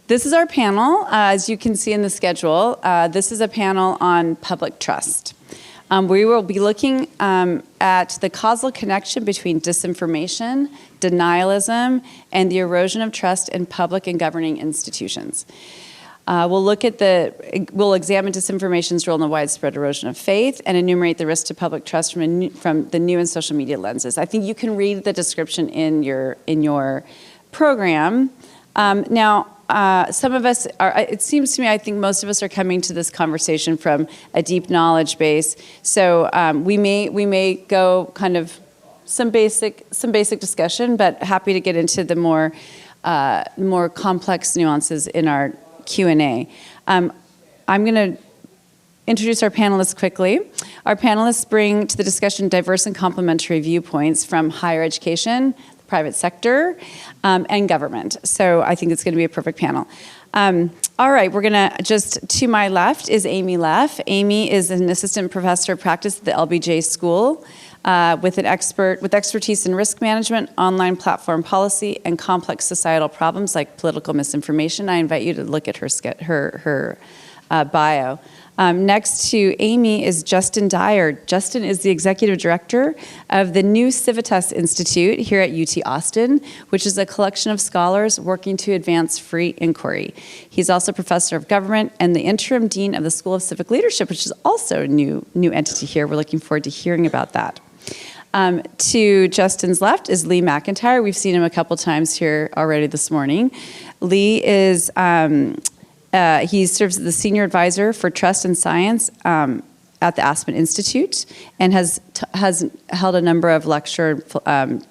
This is our panel. As you can see in the schedule, this is a panel on public trust. We will be looking at the causal connection between disinformation, denialism, and the erosion of trust in public and governing institutions. We'll examine disinformation's role in the widespread erosion of faith and enumerate the risks to public trust from the new and social media lenses. I think you can read the description in your program. Some of us are, it seems to me, I think most of us are coming to this conversation from a deep knowledge base. So we may go kind of some basic discussion, but happy to get into the more complex nuances in our Q&A. I'm going to introduce our panelists quickly. Our panelists bring to the discussion diverse and complementary viewpoints from higher education, private sector, and government. So I think it's going to be a perfect panel. All right, we're going to to my left is Amy Leff. Amy is an assistant professor of practice at the LBJ School with expertise in risk management, online platform policy, and complex societal problems like political misinformation. I invite you to look at her bio. Next to Amy is Justin Dyer. Justin is the executive director of the new Civitas Institute here at UT Austin, which is a collection of scholars working to advance free inquiry. He's also professor of government and the interim dean of the School of Civic Leadership, which is also a new entity here. We're looking forward to hearing about that. To Justin's left is Lee McIntyre. We've seen him a couple times here already this morning. Lee is he serves as the senior advisor for trust and science at the Aspen Institute and has held a number of lecture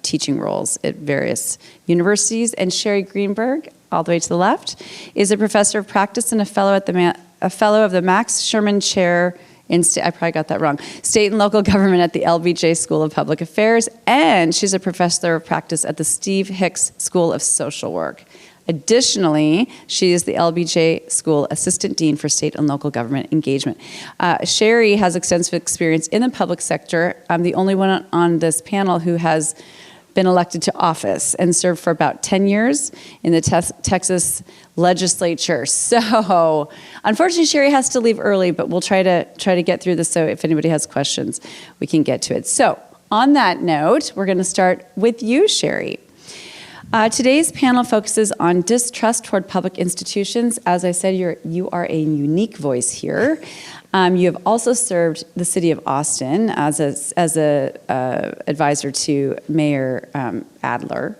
teaching roles at various universities. And Sherri Greenberg, all the way to the left, is a professor of practice and a fellow of the Max Sherman Chair in I probably got that wrong, State and Local Government at the LBJ School of Public Affairs, and she's a professor of practice at the Steve Hicks School of Social Work. Additionally, she is the LBJ School Assistant Dean for State and Local Government Engagement. Sherri has extensive experience in the public sector. I'm the only one on this panel who has been elected to office and served for about 10 years in the Texas legislature. So, unfortunately, Sherri has to leave early, but we'll try to get through this, so if anybody has questions, we can get to it. So, on that note, we're going to start with you, Sherri. Today's panel focuses on distrust toward public institutions. As I said, you are a unique voice here. You have also served the city of Austin as a advisor to Mayor Adler.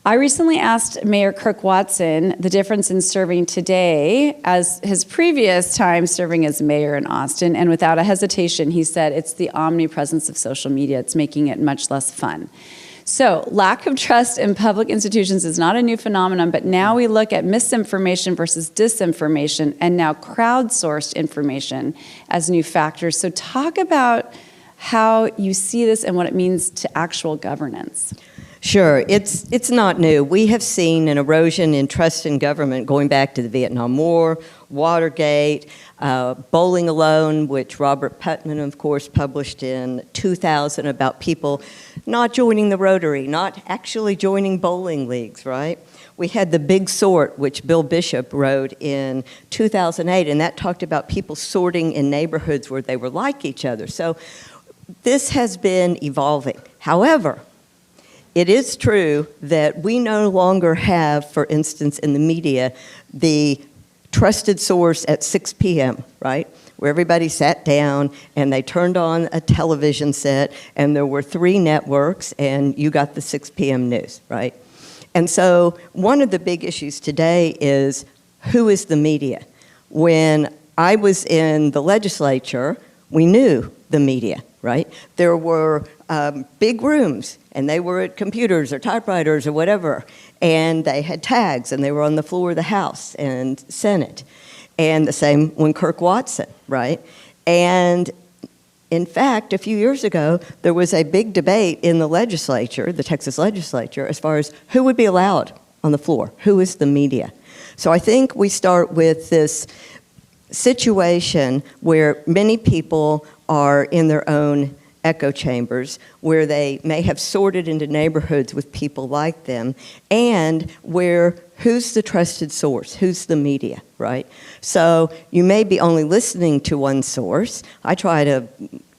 I recently asked Mayor Kirk Watson the difference in serving today as his previous time serving as mayor in Austin, and without a hesitation, he said it's the omnipresence of social media. It's making it much less fun. So, lack of trust in public institutions is not a new phenomenon, but now we look at misinformation versus disinformation and now crowdsourced information as new factors. So talk about how you see this and what it means to actual governance. Sure, it's not new. We have seen an erosion in trust in government going back to the Vietnam War, Watergate, Bowling Alone, which Robert Putnam, of course, published in 2000 about people not joining the Rotary, not actually joining bowling leagues, right? We had The Big Sort, which Bill Bishop wrote in 2008, and that talked about people sorting in neighborhoods where they were like each other. So this has been evolving. However, it is true that we no longer have, for instance, in the media, the trusted source at 6 p.m., right? Where everybody sat down and they turned on a television set and there were 3 networks and you got the 6 p.m. news, right? And so one of the big issues today is, who is the media? When I was in the legislature, we knew the media, right? There were big rooms, and they were at computers or typewriters or whatever, and they had tags, and they were on the floor of the House and Senate. And the same when Kirk Watson, right? And in fact, a few years ago, there was a big debate in the legislature, the Texas legislature, as far as who would be allowed on the floor, who is the media. So I think we start with this situation where many people are in their own echo chambers where they may have sorted into neighborhoods with people like them, and where who's the trusted source? Who's the media, right? So you may be only listening to one source. I try to,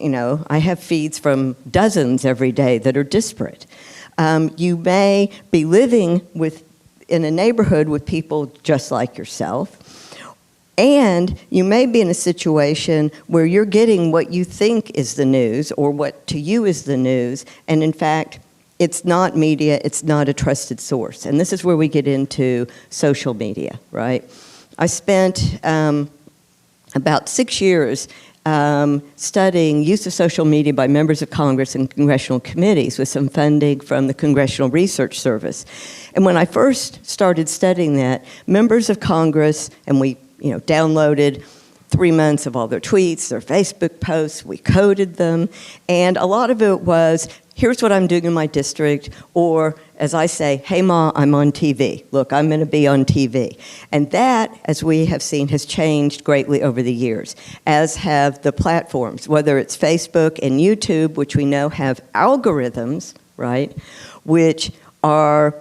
I have feeds from dozens every day that are disparate. You may be living in a neighborhood with people just like yourself, and you may be in a situation where you're getting what you think is the news, or what to you is the news, and in fact, it's not media, it's not a trusted source. And this is where we get into social media, right? I spent about 6 years studying use of social media by members of Congress and congressional committees with some funding from the Congressional Research Service. And when I first started studying that, members of Congress, and we downloaded 3 months of all their tweets, their Facebook posts, we coded them, and a lot of it was, here's what I'm doing in my district, or as I say, hey Ma, I'm on TV. Look, I'm gonna be on TV. And that, as we have seen, has changed greatly over the years, as have the platforms, whether it's Facebook and YouTube, which we know have algorithms, right, which are,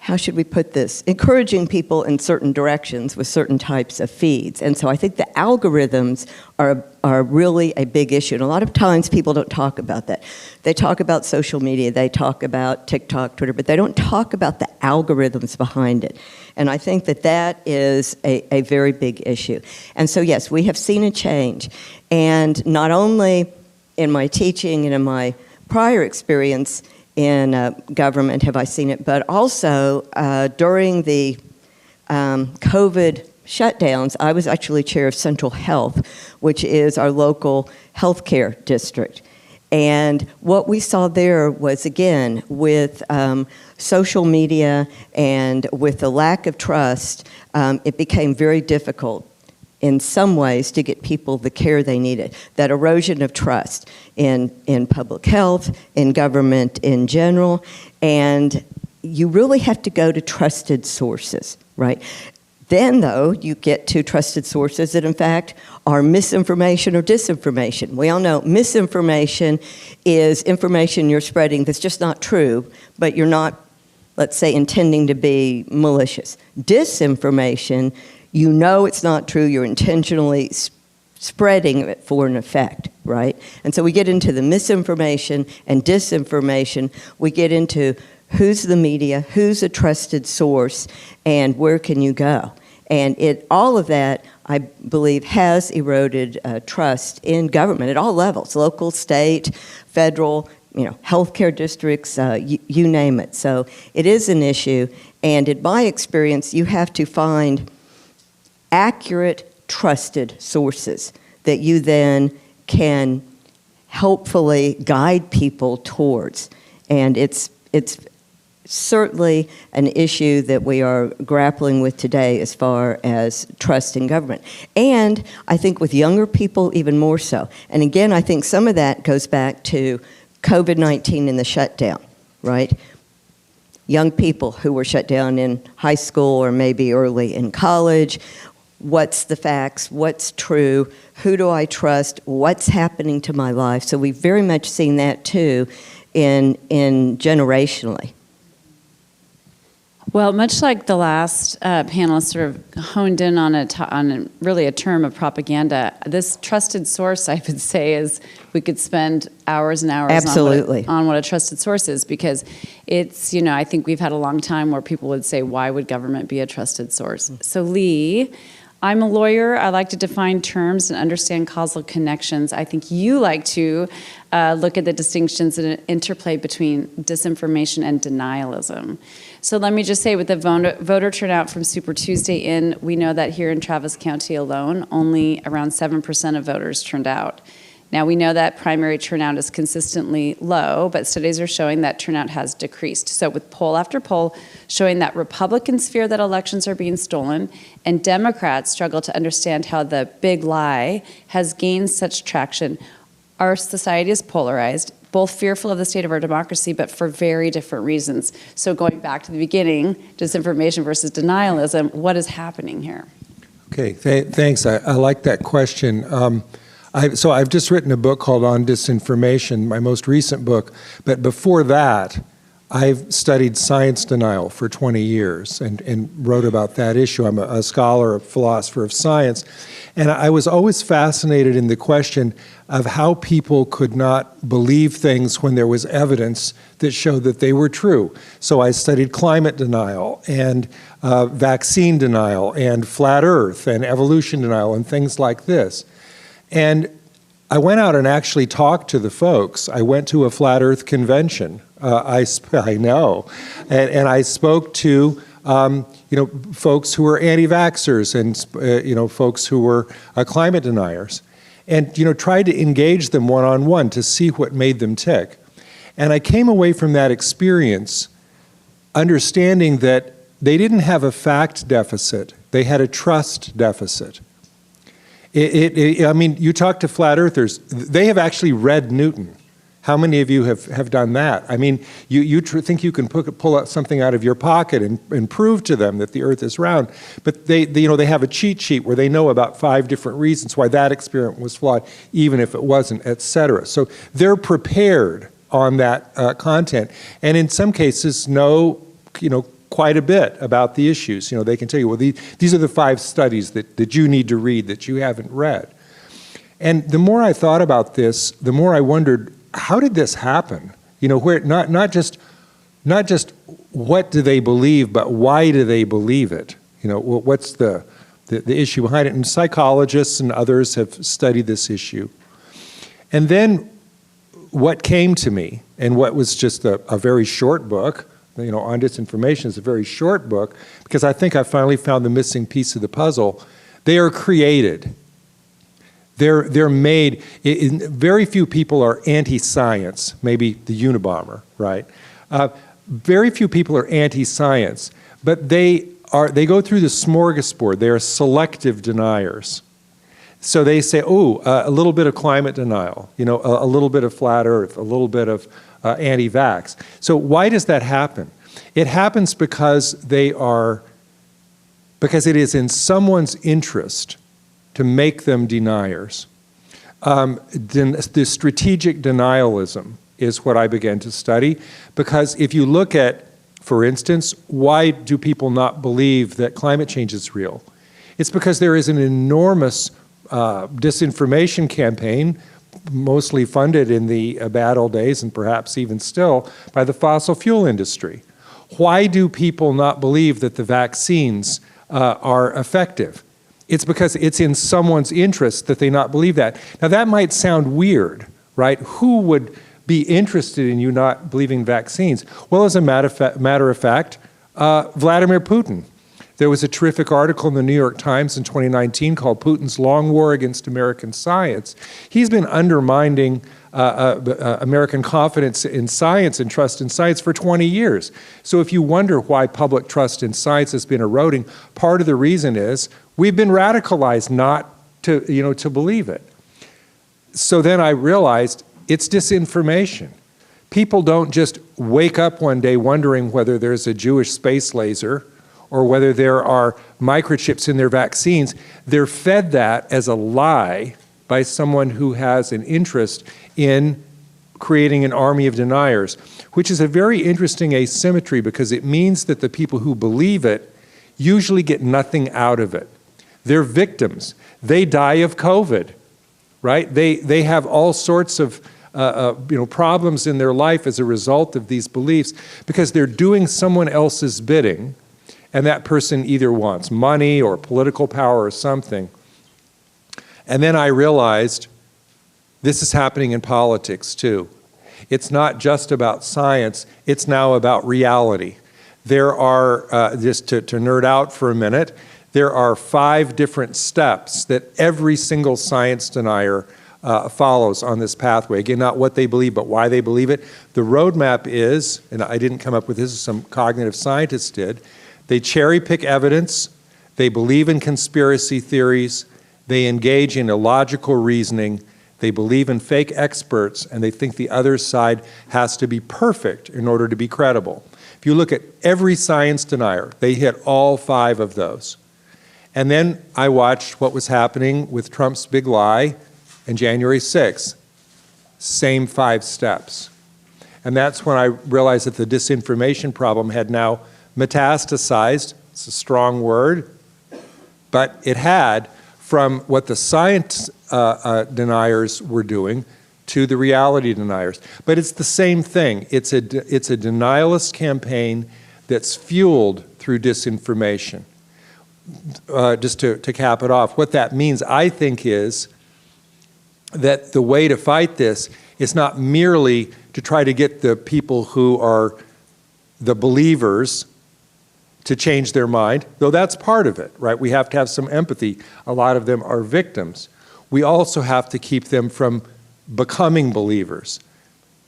how should we put this, encouraging people in certain directions with certain types of feeds. And so I think the algorithms are really a big issue. And a lot of times people don't talk about that. They talk about social media, they talk about TikTok, Twitter, but they don't talk about the algorithms behind it. And I think that is a very big issue. And so yes, we have seen a change. And not only in my teaching and in my prior experience in government have I seen it, but also during the COVID shutdowns, I was actually chair of Central Health, which is our local healthcare district. And what we saw there was, again, with social media and with the lack of trust, it became very difficult in some ways to get people the care they needed. That erosion of trust in public health, in government in general, and you really have to go to trusted sources, right? Then, though, you get to trusted sources that, in fact, are misinformation or disinformation. We all know misinformation is information you're spreading that's just not true, but you're not, let's say, intending to be malicious. Disinformation, you know it's not true, you're intentionally spreading it for an effect, right? And so we get into the misinformation and disinformation. We get into who's the media, who's a trusted source, and where can you go? And all of that, I believe, has eroded trust in government at all levels, local, state, federal, healthcare districts, you name it. So it is an issue, and in my experience, you have to find accurate, trusted sources that you then can hopefully guide people towards. And it's certainly an issue that we are grappling with today as far as trust in government. And I think with younger people, even more so. And again, I think some of that goes back to COVID-19 and the shutdown, right? Young people who were shut down in high school or maybe early in college. What's the facts? What's true? Who do I trust? What's happening to my life? So we've very much seen that too in generationally. Well, much like the last panelist sort of honed in on really a term of propaganda, this trusted source, I would say, is we could spend hours and hours Absolutely. on what a trusted source is, because it's, I think we've had a long time where people would say, why would government be a trusted source? So Lee, I'm a lawyer. I like to define terms and understand causal connections. I think you like to look at the distinctions and interplay between disinformation and denialism. So let me just say, with the voter turnout from Super Tuesday in, we know that here in Travis County alone, only around 7% of voters turned out. Now, we know that primary turnout is consistently low, but studies are showing that turnout has decreased. So with poll after poll showing that Republicans fear that elections are being stolen, and Democrats struggle to understand how the big lie has gained such traction, our society is polarized, both fearful of the state of our democracy, but for very different reasons. So going back to the beginning, disinformation versus denialism, what is happening here? Okay, thanks. I like that question. So I've just written a book called On Disinformation, my most recent book. But before that, I've studied science denial for 20 years and wrote about that issue. I'm a scholar, a philosopher of science. And I was always fascinated in the question of how people could not believe things when there was evidence that showed that they were true. So I studied climate denial and vaccine denial and flat earth and evolution denial and things like this. And I went out and actually talked to the folks. I went to a flat earth convention. I know. And I spoke to folks who were anti-vaxxers and folks who were climate deniers, and tried to engage them one-on-one to see what made them tick. And I came away from that experience understanding that they didn't have a fact deficit, they had a trust deficit. I mean, you talk to flat earthers, they have actually read Newton. How many of you have done that? I mean, you think you can pull out something out of your pocket and prove to them that the earth is round, but they have a cheat sheet where they know about 5 different reasons why that experiment was flawed, even if it wasn't, et cetera. So they're prepared on that content, and in some cases know, quite a bit about the issues. They can tell you, well, these are the 5 studies that you need to read that you haven't read. And the more I thought about this, the more I wondered, how did this happen? Where not just what do they believe, but why do they believe it? What's the issue behind it? And psychologists and others have studied this issue. And then what came to me, and what was just a very short book, On Disinformation is a very short book, because I think I finally found the missing piece of the puzzle. They are created. They're made. Very few people are anti-science, maybe the Unabomber, right? Very few people are anti-science, but they go through the smorgasbord. They are selective deniers. So they say, a little bit of climate denial, a little bit of flat earth, a little bit of anti-vax. So why does that happen? It happens because it is in someone's interest to make them deniers. The strategic denialism is what I began to study, because if you look at, for instance, why do people not believe that climate change is real? It's because there is an enormous disinformation campaign, mostly funded in the bad old days and perhaps even still by the fossil fuel industry. Why do people not believe that the vaccines are effective? It's because it's in someone's interest that they not believe that. Now that might sound weird, right? Who would be interested in you not believing vaccines? Well, as a matter of fact, Vladimir Putin. There was a terrific article in the New York Times in 2019 called Putin's Long War Against American Science. He's been undermining American confidence in science and trust in science for 20 years. So if you wonder why public trust in science has been eroding, part of the reason is we've been radicalized not to believe it. So then I realized it's disinformation. People don't just wake up one day wondering whether there's a Jewish space laser or whether there are microchips in their vaccines. They're fed that as a lie by someone who has an interest in creating an army of deniers, which is a very interesting asymmetry, because it means that the people who believe it usually get nothing out of it. They're victims. They die of COVID, right? They have all sorts of problems in their life as a result of these beliefs, because they're doing someone else's bidding, and that person either wants money or political power or something. And then I realized this is happening in politics too. It's not just about science, it's now about reality. There are, just to nerd out for a minute, there are 5 different steps that every single science denier follows on this pathway. Again, not what they believe, but why they believe it. The roadmap is, and I didn't come up with this, some cognitive scientists did, they cherry pick evidence, they believe in conspiracy theories, they engage in illogical reasoning, they believe in fake experts, and they think the other side has to be perfect in order to be credible. If you look at every science denier, they hit all 5 of those. And then I watched what was happening with Trump's big lie And January 6th, same 5 steps. And that's when I realized that the disinformation problem had now metastasized. It's a strong word, but it had, from what the science deniers were doing to the reality deniers. But it's the same thing. It's a denialist campaign that's fueled through disinformation. Just to cap it off, what that means, I think, is that the way to fight this is not merely to try to get the people who are the believers to change their mind, though that's part of it, right? We have to have some empathy. A lot of them are victims. We also have to keep them from becoming believers.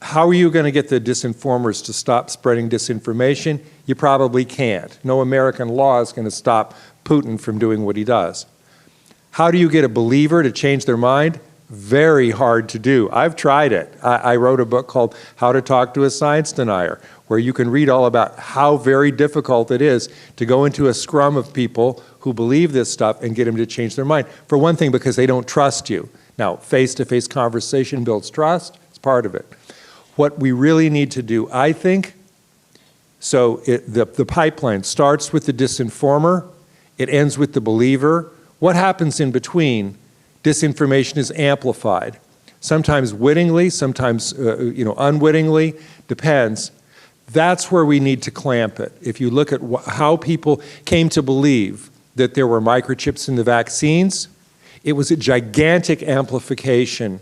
How are you going to get the disinformers to stop spreading disinformation? You probably can't. No American law is going to stop Putin from doing what he does. How do you get a believer to change their mind? Very hard to do. I've tried it. I wrote a book called How to Talk to a Science Denier, where you can read all about how very difficult it is to go into a scrum of people who believe this stuff and get them to change their mind. For one thing, because they don't trust you. Now, face-to-face conversation builds trust. It's part of it. What we really need to do, I think, so the pipeline starts with the disinformer, it ends with the believer. What happens in between? Disinformation is amplified, sometimes wittingly, sometimes unwittingly, depends. That's where we need to clamp it. If you look at how people came to believe that there were microchips in the vaccines, it was a gigantic amplification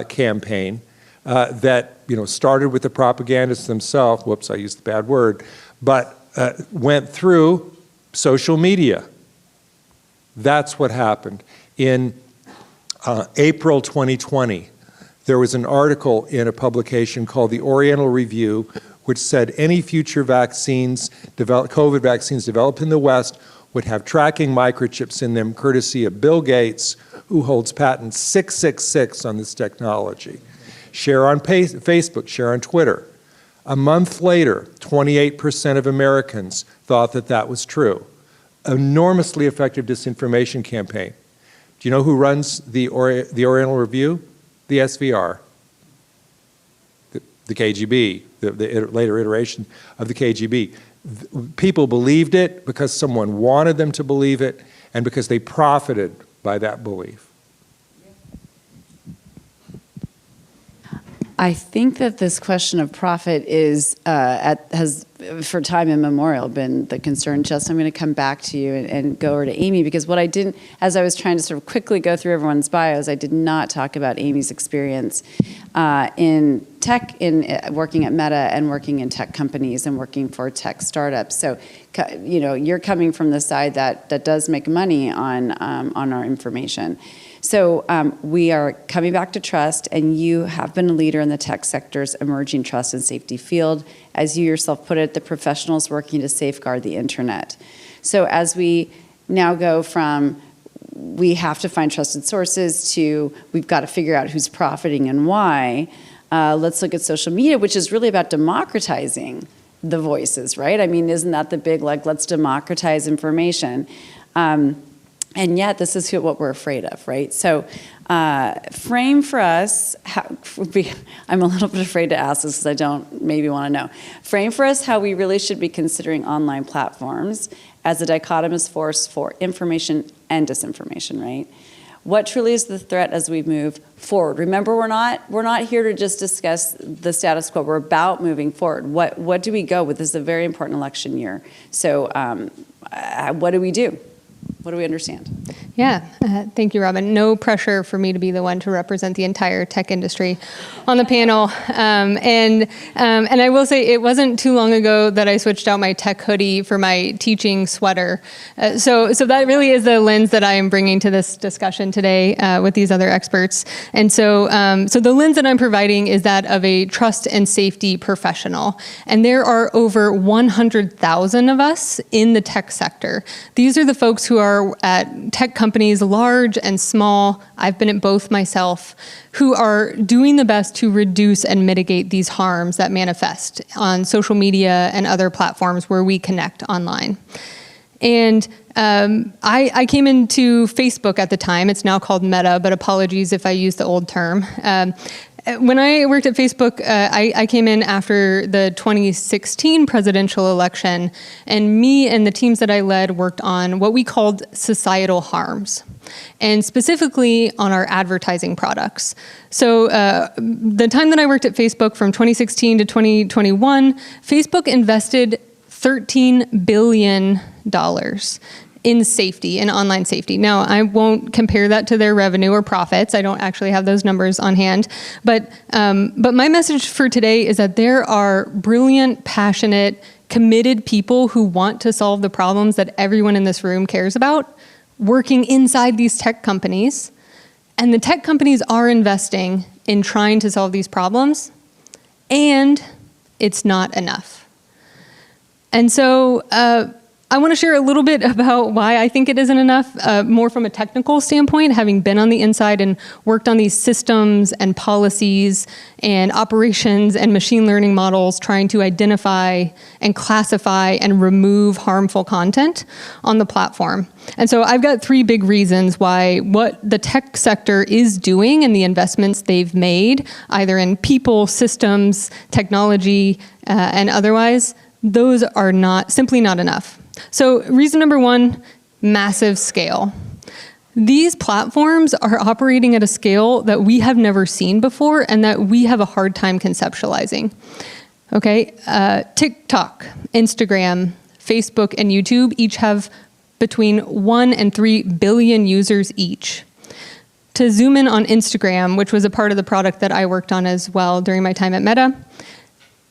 campaign that started with the propagandists themselves. Whoops, I used the bad word, but went through social media. That's what happened. In April 2020, there was an article in a publication called the Oriental Review, which said any future vaccines, COVID vaccines developed in the West would have tracking microchips in them, courtesy of Bill Gates, who holds patent 666 on this technology. Share on Facebook, share on Twitter. A month later, 28% of Americans thought that that was true. Enormously effective disinformation campaign. Do you know who runs the Oriental Review? The SVR, the KGB, the later iteration of the KGB. People believed it because someone wanted them to believe it and because they profited by that belief. I think that this question of profit has for time immemorial been the concern. Jess, I'm going to come back to you and go over to Amy, because what I didn't, as I was trying to sort of quickly go through everyone's bios, I did not talk about Amy's experience in tech, in working at Meta and working in tech companies and working for tech startups. So, you're coming from the side that does make money on our information. So we are coming back to trust, and you have been a leader in the tech sector's emerging trust and safety field. As you yourself put it, the professionals working to safeguard the internet. So as we now go from we have to find trusted sources to we've got to figure out who's profiting and why, let's look at social media, which is really about democratizing the voices, right? I mean, isn't that the big, let's democratize information? And yet, this is what we're afraid of, right? So frame for us, I'm a little bit afraid to ask this because I don't maybe want to know. Frame for us how we really should be considering online platforms as a dichotomous force for information and disinformation, right? What truly is the threat as we move forward? Remember, we're not here to just discuss the status quo. We're about moving forward. What do we go with? This is a very important election year. So what do we do? What do we understand? Yeah, thank you, Robin. No pressure for me to be the one to represent the entire tech industry on the panel. And I will say it wasn't too long ago that I switched out my tech hoodie for my teaching sweater. So that really is the lens that I am bringing to this discussion today with these other experts. And so the lens that I'm providing is that of a trust and safety professional. And there are over 100,000 of us in the tech sector. These are the folks who are at tech companies, large and small, I've been at both myself, who are doing the best to reduce and mitigate these harms that manifest on social media and other platforms where we connect online. And I came into Facebook at the time. It's now called Meta, but apologies if I use the old term. When I worked at Facebook, I came in after the 2016 presidential election, and me and the teams that I led worked on what we called societal harms, and specifically on our advertising products. So the time that I worked at Facebook from 2016 to 2021, Facebook invested $13 billion in safety, in online safety. Now, I won't compare that to their revenue or profits. I don't actually have those numbers on hand. But my message for today is that there are brilliant, passionate, committed people who want to solve the problems that everyone in this room cares about, working inside these tech companies. And the tech companies are investing in trying to solve these problems, and it's not enough. And so, I want to share a little bit about why I think it isn't enough, more from a technical standpoint, having been on the inside and worked on these systems and policies and operations and machine learning models trying to identify and classify and remove harmful content on the platform. And so I've got 3 big reasons why what the tech sector is doing and the investments they've made, either in people, systems, technology, and otherwise, those are simply not enough. So reason number 1, massive scale. These platforms are operating at a scale that we have never seen before and that we have a hard time conceptualizing. Okay, TikTok, Instagram, Facebook, and YouTube each have between 1 and 3 billion users each. To zoom in on Instagram, which was a part of the product that I worked on as well during my time at Meta,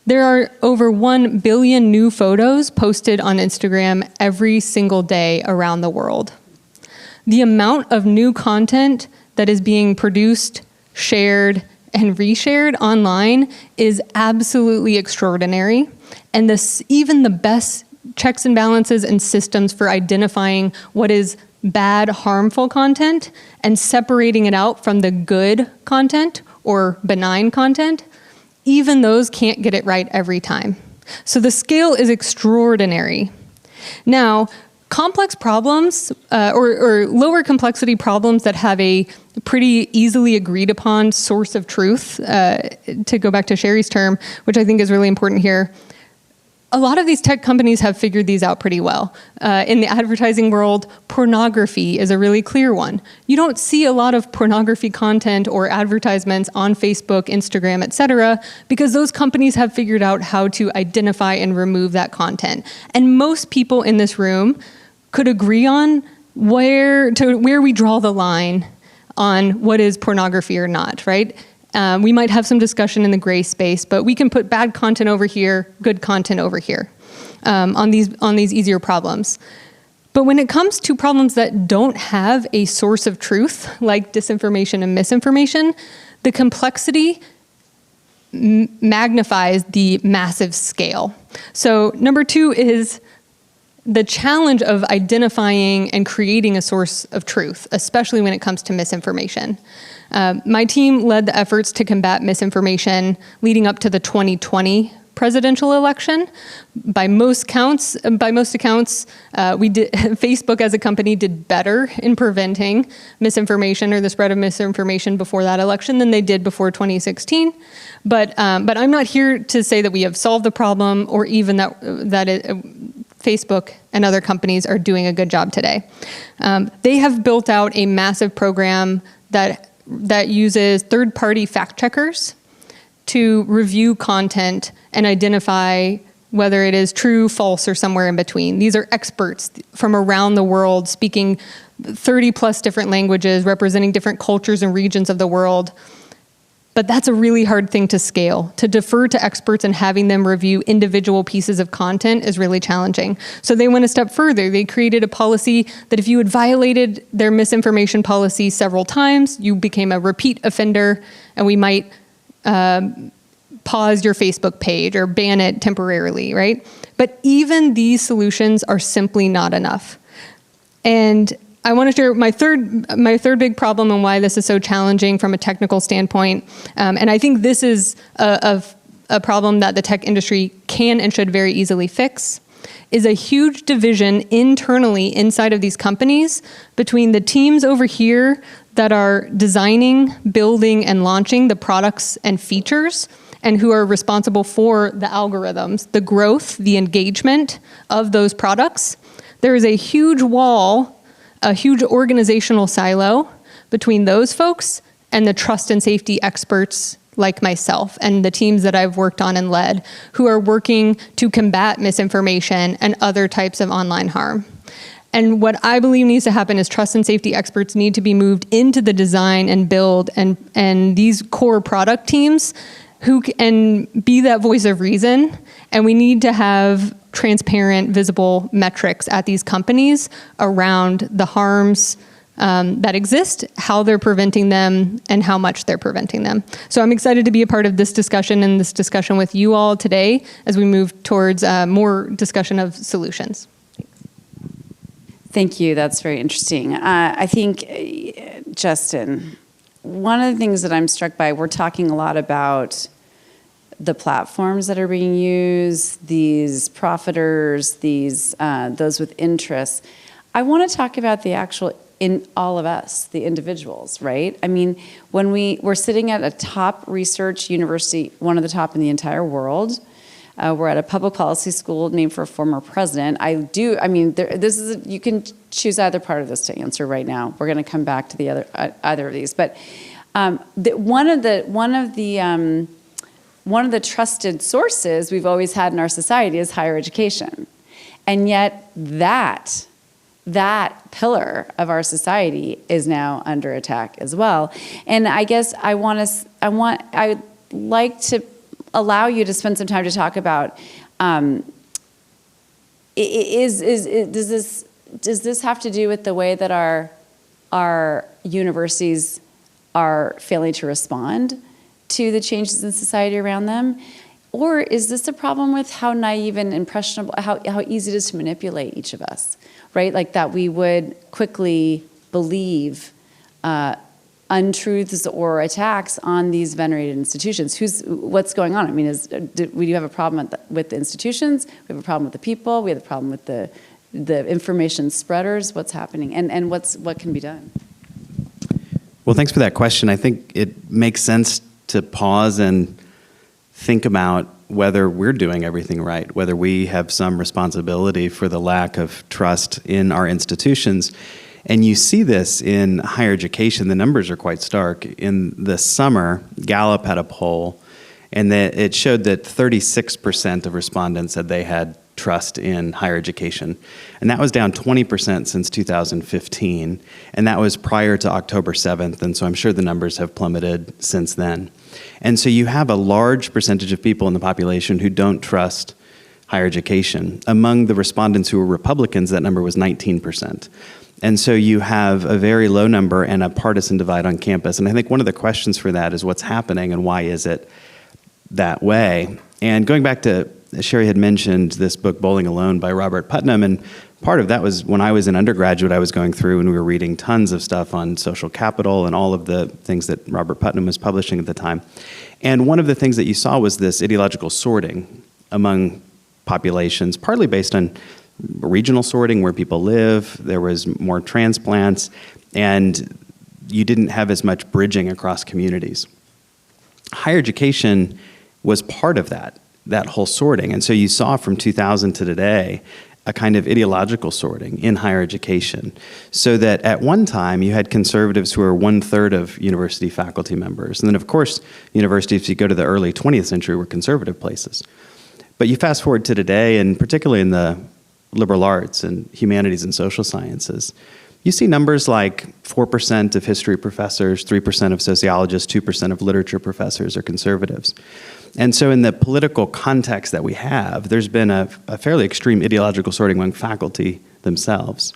there are over 1 billion new photos posted on Instagram every single day around the world. The amount of new content that is being produced, shared, and reshared online is absolutely extraordinary. And even the best checks and balances and systems for identifying what is bad, harmful content and separating it out from the good content or benign content, even those can't get it right every time. So the scale is extraordinary. Now, complex problems or lower complexity problems that have a pretty easily agreed upon source of truth, to go back to Sherri's term, which I think is really important here, a lot of these tech companies have figured these out pretty well. In the advertising world, pornography is a really clear one. You don't see a lot of pornography content or advertisements on Facebook, Instagram, et cetera, because those companies have figured out how to identify and remove that content. And most people in this room could agree on where we draw the line on what is pornography or not, right? We might have some discussion in the gray space, but we can put bad content over here, good content over here, on these easier problems. But when it comes to problems that don't have a source of truth, like disinformation and misinformation, the complexity magnifies the massive scale. So number 2 is the challenge of identifying and creating a source of truth, especially when it comes to misinformation. My team led the efforts to combat misinformation leading up to the 2020 presidential election. By most accounts, Facebook as a company did better in preventing misinformation or the spread of misinformation before that election than they did before 2016. But I'm not here to say that we have solved the problem or even that Facebook and other companies are doing a good job today. They have built out a massive program that uses third-party fact checkers to review content and identify whether it is true, false, or somewhere in between. These are experts from around the world speaking 30 plus different languages, representing different cultures and regions of the world. But that's a really hard thing to scale. To defer to experts and having them review individual pieces of content is really challenging. So they went a step further. They created a policy that if you had violated their misinformation policy several times, you became a repeat offender, and we might pause your Facebook page or ban it temporarily, right? But even these solutions are simply not enough. And I want to share my third big problem and why this is so challenging from a technical standpoint. And I think this is a a problem that the tech industry can and should very easily fix, is a huge division internally inside of these companies between the teams over here that are designing, building, and launching the products and features, and who are responsible for the algorithms, the growth, the engagement of those products. There is a huge wall, a huge organizational silo between those folks and the trust and safety experts like myself and the teams that I've worked on and led, who are working to combat misinformation and other types of online harm. And what I believe needs to happen is trust and safety experts need to be moved into the design and build and these core product teams who can be that voice of reason. And we need to have transparent, visible metrics at these companies around the harms that exist, how they're preventing them, and how much they're preventing them. So I'm excited to be a part of this discussion and this discussion with you all today as we move towards more discussion of solutions. Thank you. That's very interesting. I think, Justin, one of the things that I'm struck by, we're talking a lot about the platforms that are being used, these profiters, these those with interests. I want to talk about the actual in all of us, the individuals, right? I mean, when we're sitting at a top research university, one of the top in the entire world, we're at a public policy school named for a former president. You can choose either part of this to answer right now. We're going to come back to the either of these, but one of the trusted sources we've always had in our society is higher education, and yet that pillar of our society is now under attack as well. And I guess I'd like to allow you to spend some time to talk about, does this have to do with the way that our universities are failing to respond to the changes in society around them? Or is this a problem with how naive and impressionable, how easy it is to manipulate each of us, right? Like that we would quickly believe untruths or attacks on these venerated institutions. What's going on? I mean, we do have a problem with the institutions, we have a problem with the people, we have a problem with the information spreaders. What's happening, and what can be done? Well, thanks for that question. I think it makes sense to pause and think about whether we're doing everything right, whether we have some responsibility for the lack of trust in our institutions. And you see this in higher education. The numbers are quite stark. In the summer, Gallup had a poll, and it showed that 36% of respondents said they had trust in higher education. And that was down 20% since 2015. And that was prior to October 7th. And so I'm sure the numbers have plummeted since then. And so you have a large percentage of people in the population who don't trust higher education. Among the respondents who were Republicans, that number was 19%. And so you have a very low number and a partisan divide on campus. And I think one of the questions for that is what's happening and why is it that way? And going back to, Sherri had mentioned this book, Bowling Alone by Robert Putnam, and part of that was when I was an undergraduate, I was going through and we were reading tons of stuff on social capital and all of the things that Robert Putnam was publishing at the time. And one of the things that you saw was this ideological sorting among populations, partly based on regional sorting, where people live. There was more transplants, and you didn't have as much bridging across communities. Higher education was part of that whole sorting. And so you saw from 2000 to today a kind of ideological sorting in higher education, so that at one time you had conservatives who were 1/3 of university faculty members. And then, of course, universities, if you go to the early 20th century, were conservative places. But you fast forward to today, and particularly in the liberal arts and humanities and social sciences, you see numbers like 4% of history professors, 3% of sociologists, 2% of literature professors are conservatives. And so in the political context that we have, there's been a fairly extreme ideological sorting among faculty themselves.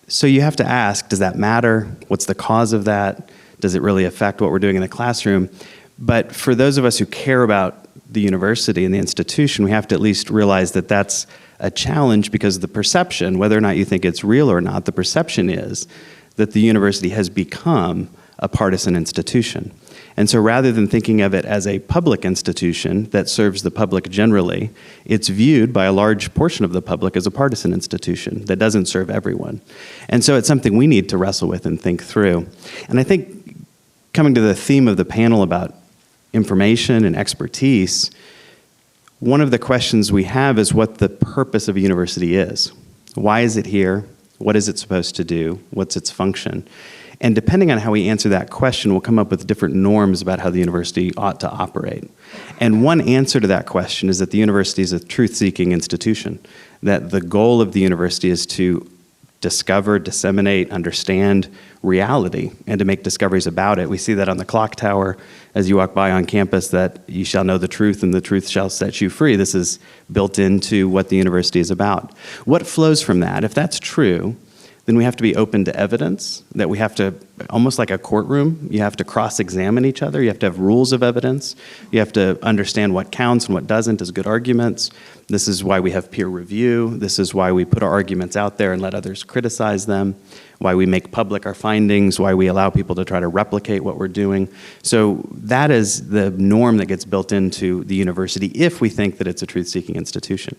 So you have to ask, does that matter? What's the cause of that? Does it really affect what we're doing in the classroom? But for those of us who care about the university and the institution, we have to at least realize that that's a challenge, because the perception, whether or not you think it's real or not, the perception is that the university has become a partisan institution. And so rather than thinking of it as a public institution that serves the public generally, it's viewed by a large portion of the public as a partisan institution that doesn't serve everyone. And so it's something we need to wrestle with and think through. And I think coming to the theme of the panel about information and expertise, one of the questions we have is what the purpose of a university is. Why is it here? What is it supposed to do? What's its function? And depending on how we answer that question, we'll come up with different norms about how the university ought to operate. And one answer to that question is that the university is a truth-seeking institution, that the goal of the university is to discover, disseminate, understand reality, and to make discoveries about it. We see that on the clock tower as you walk by on campus, that you shall know the truth and the truth shall set you free. This is built into what the university is about. What flows from that? If that's true, then we have to be open to evidence, that we have to, almost like a courtroom, you have to cross-examine each other, you have to have rules of evidence, you have to understand what counts and what doesn't as good arguments. This is why we have peer review, this is why we put our arguments out there and let others criticize them, why we make public our findings, why we allow people to try to replicate what we're doing. So that is the norm that gets built into the university if we think that it's a truth-seeking institution.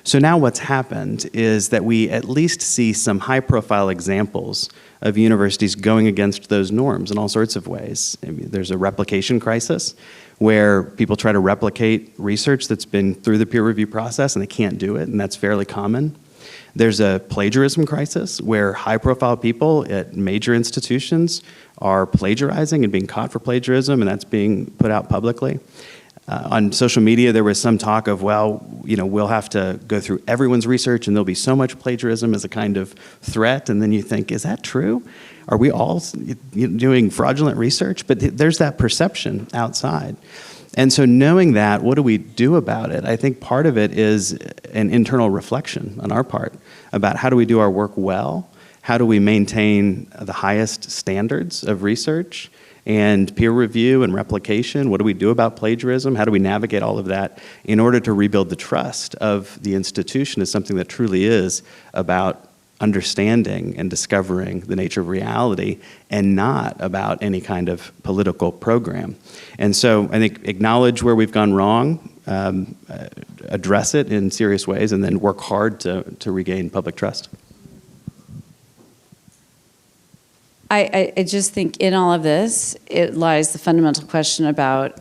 So now what's happened is that we at least see some high-profile examples of universities going against those norms in all sorts of ways. I mean, there's a replication crisis where people try to replicate research that's been through the peer review process and they can't do it, and that's fairly common. There's a plagiarism crisis where high-profile people at major institutions are plagiarizing and being caught for plagiarism, and that's being put out publicly. On social media, there was some talk of, well, you know, we'll have to go through everyone's research and there'll be so much plagiarism as a kind of threat. And then you think, is that true? Are we all doing fraudulent research? But there's that perception outside. And so knowing that, what do we do about it? I think part of it is an internal reflection on our part about how do we do our work well? How do we maintain the highest standards of research and peer review and replication? What do we do about plagiarism? How do we navigate all of that in order to rebuild the trust of the institution as something that truly is about understanding and discovering the nature of reality and not about any kind of political program? And so I think acknowledge where we've gone wrong, address it in serious ways, and then work hard to regain public trust. I just think in all of this, it lies the fundamental question about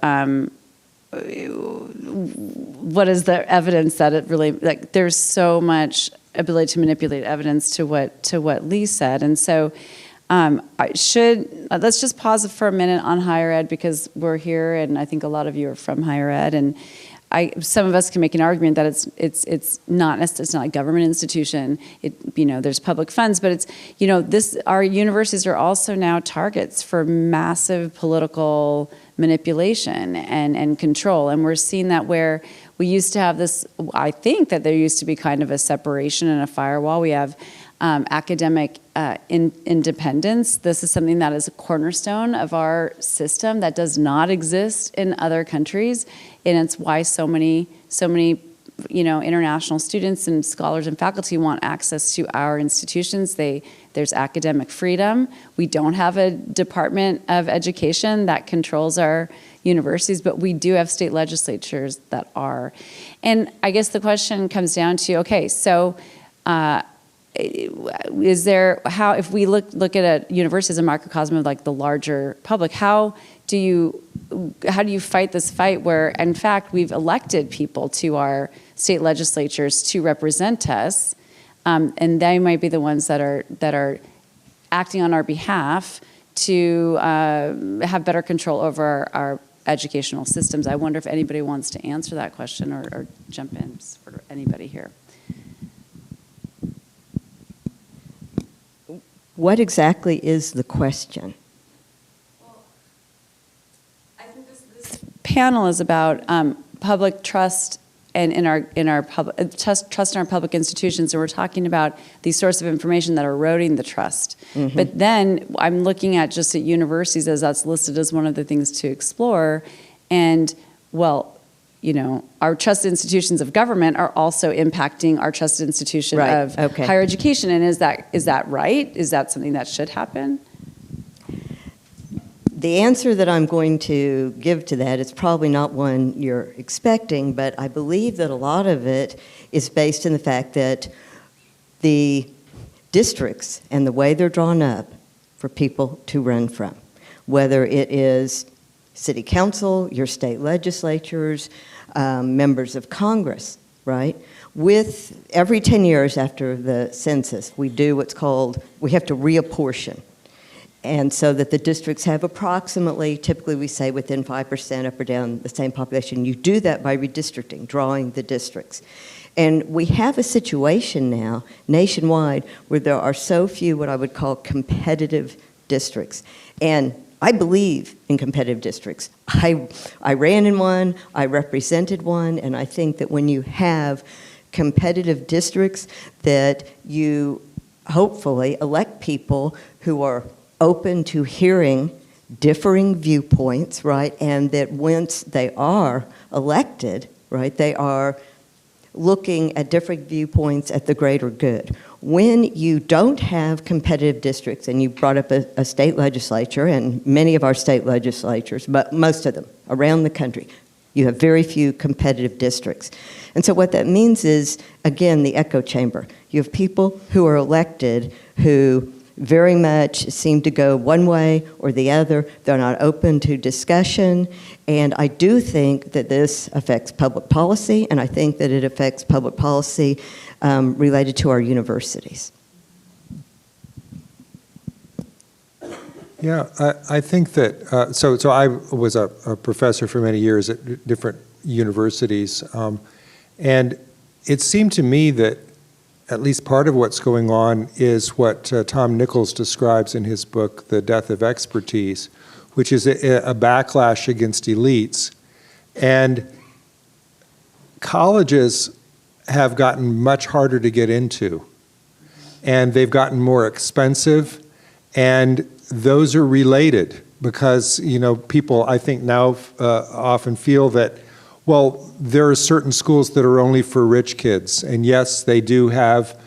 what is the evidence that it really, like, there's so much ability to manipulate evidence to what Lee said. And so let's just pause it for a minute on higher ed, because we're here and I think a lot of you are from higher ed, and some of us can make an argument that it's not a government institution. There's public funds, but our universities are also now targets for massive political manipulation and control. And we're seeing that where we used to have this, I think that there used to be kind of a separation and a firewall. We have academic independence. This is something that is a cornerstone of our system that does not exist in other countries, and it's why so many international students and scholars and faculty want access to our institutions. There's academic freedom. We don't have a Department of Education that controls our universities, but we do have state legislatures that are. And I guess the question comes down to, okay, so if we look at a university as a microcosm of like the larger public, how do you fight this fight where, in fact, we've elected people to our state legislatures to represent us, and they might be the ones that are acting on our behalf to have better control over our educational systems? I wonder if anybody wants to answer that question or jump in for anybody here. What exactly is the question? Well, I think this panel is about public trust and trust in our public institutions, and we're talking about these sources of information that are eroding the trust. Mm-hmm. But then I'm looking at just at universities, as that's listed as one of the things to explore, and our trusted institutions of government are also impacting our trusted institution of higher education. And is that right? Is that something that should happen? The answer that I'm going to give to that is probably not one you're expecting, but I believe that a lot of it is based in the fact that the districts and the way they're drawn up for people to run from, whether it is city council, your state legislatures, members of Congress, right? With every 10 years after the census, we do what's called, we have to reapportion. And so that the districts have approximately, typically we say within 5% up or down the same population. You do that by redistricting, drawing the districts. And we have a situation now nationwide where there are so few what I would call competitive districts. And I believe in competitive districts. I ran in one, I represented one, and I think that when you have competitive districts that you hopefully elect people who are open to hearing differing viewpoints, right? And that once they are elected, right, they are looking at different viewpoints at the greater good. When you don't have competitive districts, and you brought up a state legislature, and many of our state legislatures, but most of them around the country, you have very few competitive districts. And so what that means is, again, the echo chamber. You have people who are elected who very much seem to go one way or the other. They're not open to discussion. And I do think that this affects public policy, and I think that it affects public policy related to our universities. Yeah, I think that, so I was a professor for many years at different universities, and it seemed to me that at least part of what's going on is what Tom Nichols describes in his book, The Death of Expertise, which is a backlash against elites. And colleges have gotten much harder to get into, and they've gotten more expensive, and those are related because, you know, people I think now often feel that, well, there are certain schools that are only for rich kids, and yes, they do have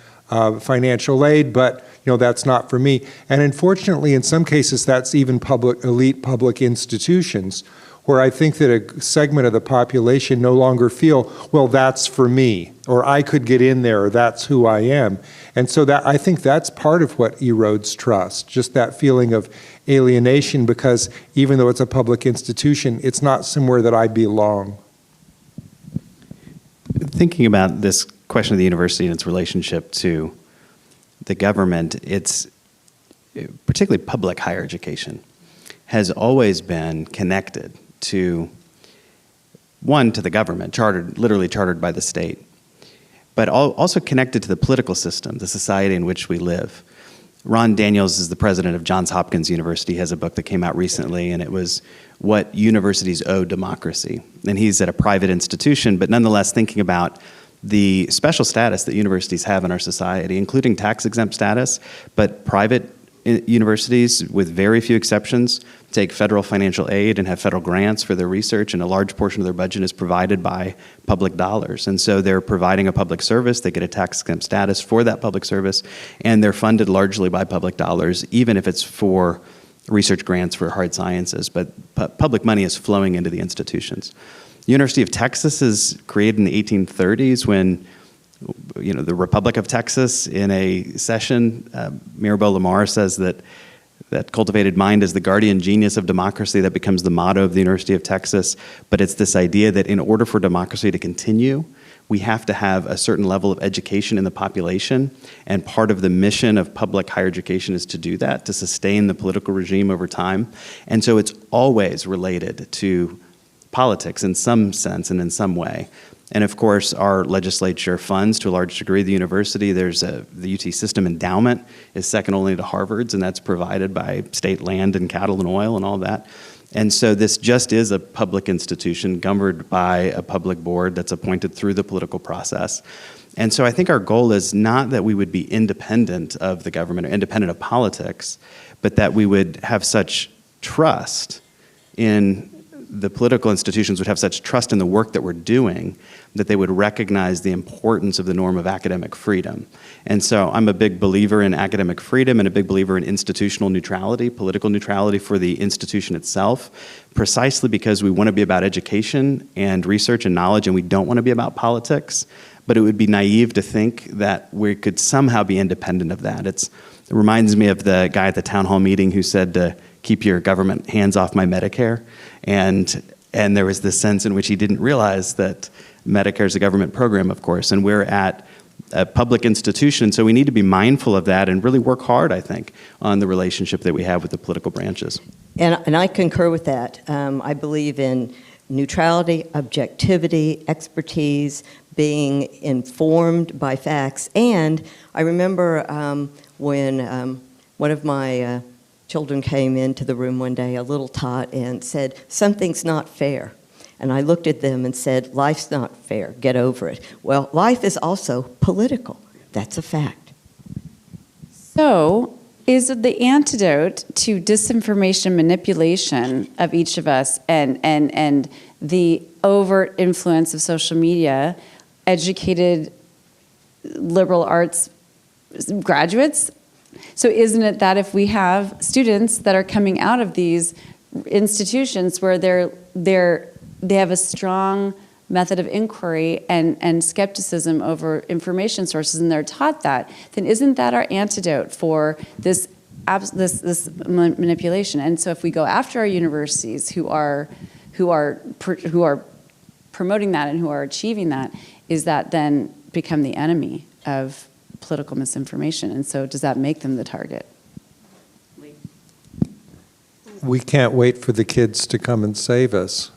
financial aid, but you know, that's not for me. And unfortunately, in some cases, that's even elite public institutions, where I think that a segment of the population no longer feel, well, that's for me, or I could get in there, or that's who I am. And so that, I think that's part of what erodes trust, just that feeling of alienation, because even though it's a public institution, it's not somewhere that I belong. Thinking about this question of the university and its relationship to the government, it's particularly public higher education has always been connected to, one, to the government, literally chartered by the state, but also connected to the political system, the society in which we live. Ron Daniels is the president of Johns Hopkins University, has a book that came out recently, and it was What Universities Owe Democracy. And he's at a private institution, but nonetheless thinking about the special status that universities have in our society, including tax-exempt status, but private universities, with very few exceptions, take federal financial aid and have federal grants for their research, and a large portion of their budget is provided by public dollars. And so they're providing a public service, they get a tax-exempt status for that public service, and they're funded largely by public dollars, even if it's for research grants for hard sciences, but public money is flowing into the institutions. University of Texas is created in the 1830s when, you know, the Republic of Texas, in a session, Mirabeau Lamar says that cultivated mind is the guardian genius of democracy. That becomes the motto of the University of Texas. But it's this idea that in order for democracy to continue, we have to have a certain level of education in the population, and part of the mission of public higher education is to do that, to sustain the political regime over time. And so it's always related to politics in some sense and in some way. And of course, our legislature funds, to a large degree, the university. There's the UT system endowment is second only to Harvard's, and that's provided by state land and cattle and oil and all that. And so this just is a public institution governed by a public board that's appointed through the political process. And so I think our goal is not that we would be independent of the government or independent of politics, but that we would have such trust in the political institutions would have such trust in the work that we're doing that they would recognize the importance of the norm of academic freedom. And so I'm a big believer in academic freedom and a big believer in institutional neutrality, political neutrality for the institution itself, precisely because we want to be about education and research and knowledge, and we don't want to be about politics. But it would be naive to think that we could somehow be independent of that. It reminds me of the guy at the town hall meeting who said to keep your government hands off my Medicare. And there was this sense in which he didn't realize that Medicare is a government program, of course, and we're at a public institution, so we need to be mindful of that and really work hard, I think, on the relationship that we have with the political branches. And I concur with that. I believe in neutrality, objectivity, expertise, being informed by facts. And I remember when one of my children came into the room one day, a little tot, and said, "Something's not fair." And I looked at them and said, "Life's not fair, get over it." Well, life is also political. That's a fact. So, is the antidote to disinformation manipulation of each of us and the overt influence of social media, educated liberal arts graduates? So isn't it that if we have students that are coming out of these institutions where they have a strong method of inquiry and skepticism over information sources, and they're taught that, then isn't that our antidote for this manipulation? And so if we go after our universities who are promoting that and who are achieving that, is that then become the enemy of political misinformation? And so does that make them the target? We can't wait for the kids to come and save us.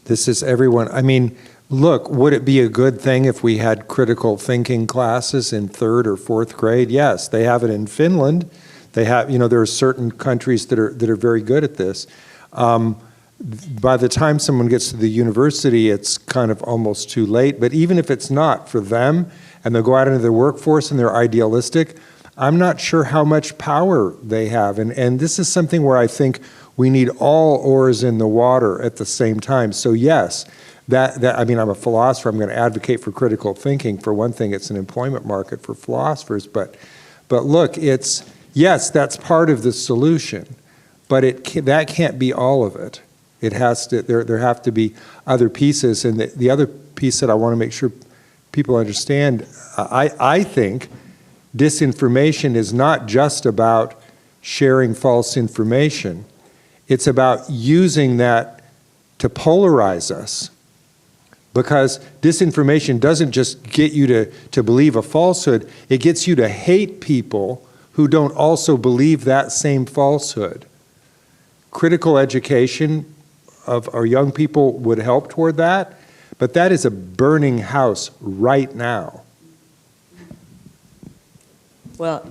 This is everyone. I mean, look, would it be a good thing if we had critical thinking classes in 3rd or 4th grade? Yes, they have it in Finland. They have, there are certain countries that are very good at this. By the time someone gets to the university, it's kind of almost too late. But even if it's not for them, and they'll go out into the workforce and they're idealistic, I'm not sure how much power they have. And this is something where I think we need all oars in the water at the same time. So yes, I mean, I'm a philosopher. I'm going to advocate for critical thinking. For one thing, it's an employment market for philosophers. But look, yes, that's part of the solution. But that can't be all of it. It has to. There have to be other pieces. And the other piece that I want to make sure people understand, I think disinformation is not just about sharing false information. It's about using that to polarize us. Because disinformation doesn't just get you to believe a falsehood, it gets you to hate people who don't also believe that same falsehood. Critical education of our young people would help toward that, but that is a burning house right now. Well,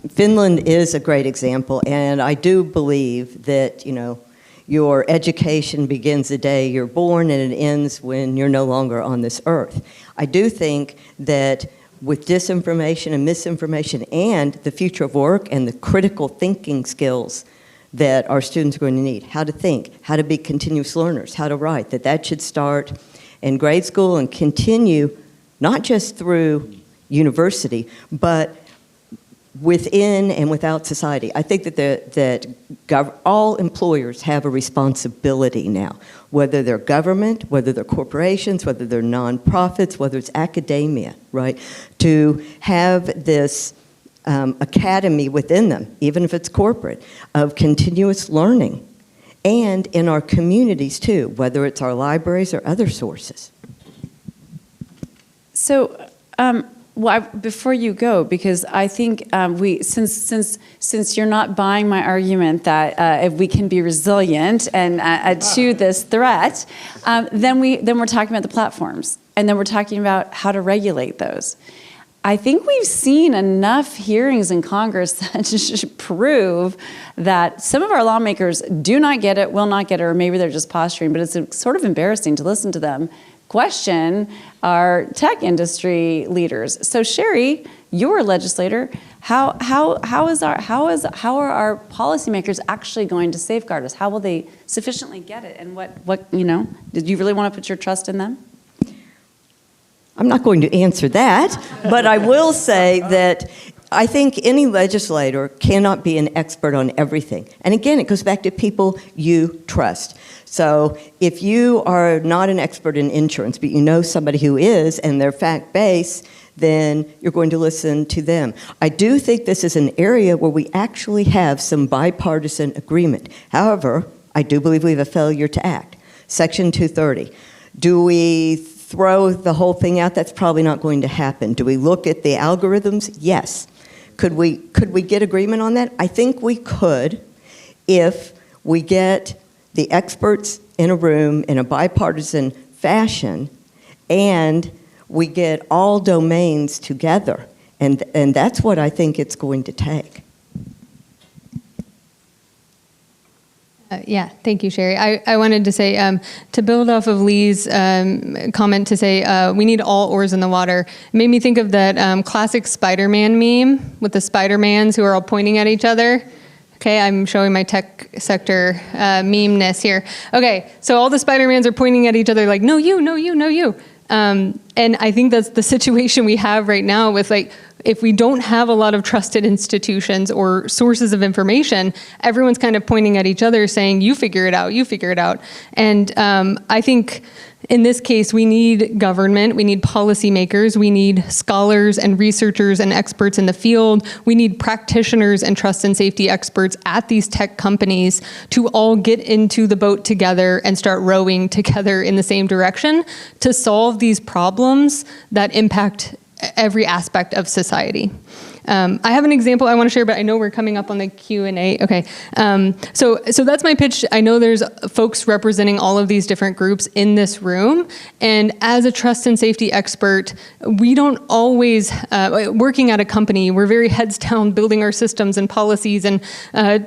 Finland is a great example, and I do believe that, your education begins the day you're born and it ends when you're no longer on this earth. I do think that with disinformation and misinformation and the future of work and the critical thinking skills that our students are going to need, how to think, how to be continuous learners, how to write, that should start in grade school and continue not just through university, but within and without society. I think that all employers have a responsibility now, whether they're government, whether they're corporations, whether they're nonprofits, whether it's academia, right, to have this academy within them, even if it's corporate, of continuous learning, and in our communities too, whether it's our libraries or other sources. So, before you go, because I think since you're not buying my argument that if we can be resilient and to this threat, then we're talking about the platforms, and then we're talking about how to regulate those. I think we've seen enough hearings in Congress that should prove that some of our lawmakers do not get it, will not get it, or maybe they're just posturing, but it's sort of embarrassing to listen to them question our tech industry leaders. So Sherri, you're a legislator. How are our policymakers actually going to safeguard us? How will they sufficiently get it? And what did you really want to put your trust in them? I'm not going to answer that, but I will say that I think any legislator cannot be an expert on everything. And again, it goes back to people you trust. So if you are not an expert in insurance, but you know somebody who is, and they're fact-based, then you're going to listen to them. I do think this is an area where we actually have some bipartisan agreement. However, I do believe we have a failure to act. Section 230. Do we throw the whole thing out? That's probably not going to happen. Do we look at the algorithms? Yes. Could we get agreement on that? I think we could if we get the experts in a room in a bipartisan fashion and we get all domains together. And that's what I think it's going to take. Yeah, thank you, Sherri. I wanted to say, to build off of Lee's comment to say we need all oars in the water, it made me think of that classic Spider-Man meme with the Spider-Mans who are all pointing at each other. Okay, I'm showing my tech sector meme-ness here. Okay, so all the Spider-Mans are pointing at each other like, no you, no you, no you. And I think that's the situation we have right now with if we don't have a lot of trusted institutions or sources of information, everyone's kind of pointing at each other saying, you figure it out, you figure it out. And I think in this case, we need government, we need policymakers, we need scholars and researchers and experts in the field, we need practitioners and trust and safety experts at these tech companies to all get into the boat together and start rowing together in the same direction to solve these problems that impact every aspect of society. I have an example I want to share, but I know we're coming up on the Q&A. Okay, so that's my pitch. I know there's folks representing all of these different groups in this room, and as a trust and safety expert, we don't always, working at a company, we're very heads down building our systems and policies and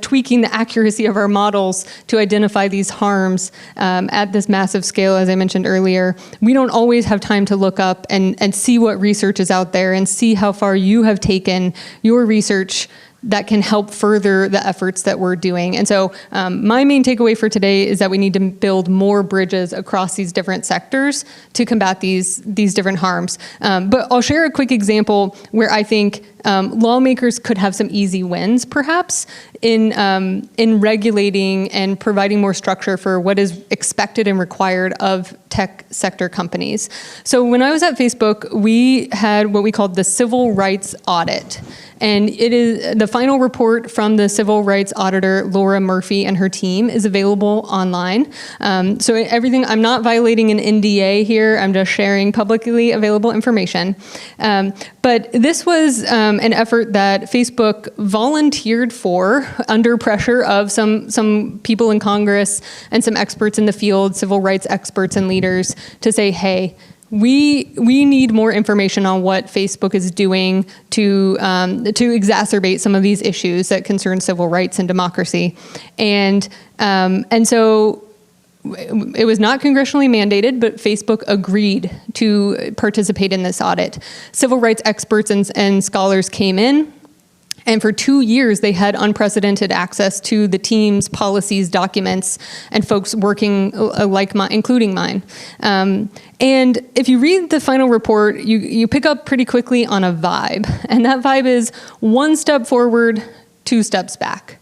tweaking the accuracy of our models to identify these harms at this massive scale, as I mentioned earlier. We don't always have time to look up and see what research is out there and see how far you have taken your research that can help further the efforts that we're doing. And so my main takeaway for today is that we need to build more bridges across these different sectors to combat these different harms. But I'll share a quick example where I think lawmakers could have some easy wins, perhaps, in regulating and providing more structure for what is expected and required of tech sector companies. So when I was at Facebook, we had what we called the Civil Rights Audit. And it is the final report from the civil rights auditor, Laura Murphy, and her team is available online. So everything, I'm not violating an NDA here, I'm just sharing publicly available information. But this was an effort that Facebook volunteered for under pressure of some people in Congress and some experts in the field, civil rights experts and leaders, to say, hey, we need more information on what Facebook is doing to exacerbate some of these issues that concern civil rights and democracy, and so it was not congressionally mandated, but Facebook agreed to participate in this audit. Civil rights experts and scholars came in. And for 2 years, they had unprecedented access to the team's policies, documents, and folks working like mine, including mine. And if you read the final report, you pick up pretty quickly on a vibe. And that vibe is 1 step forward, 2 steps back,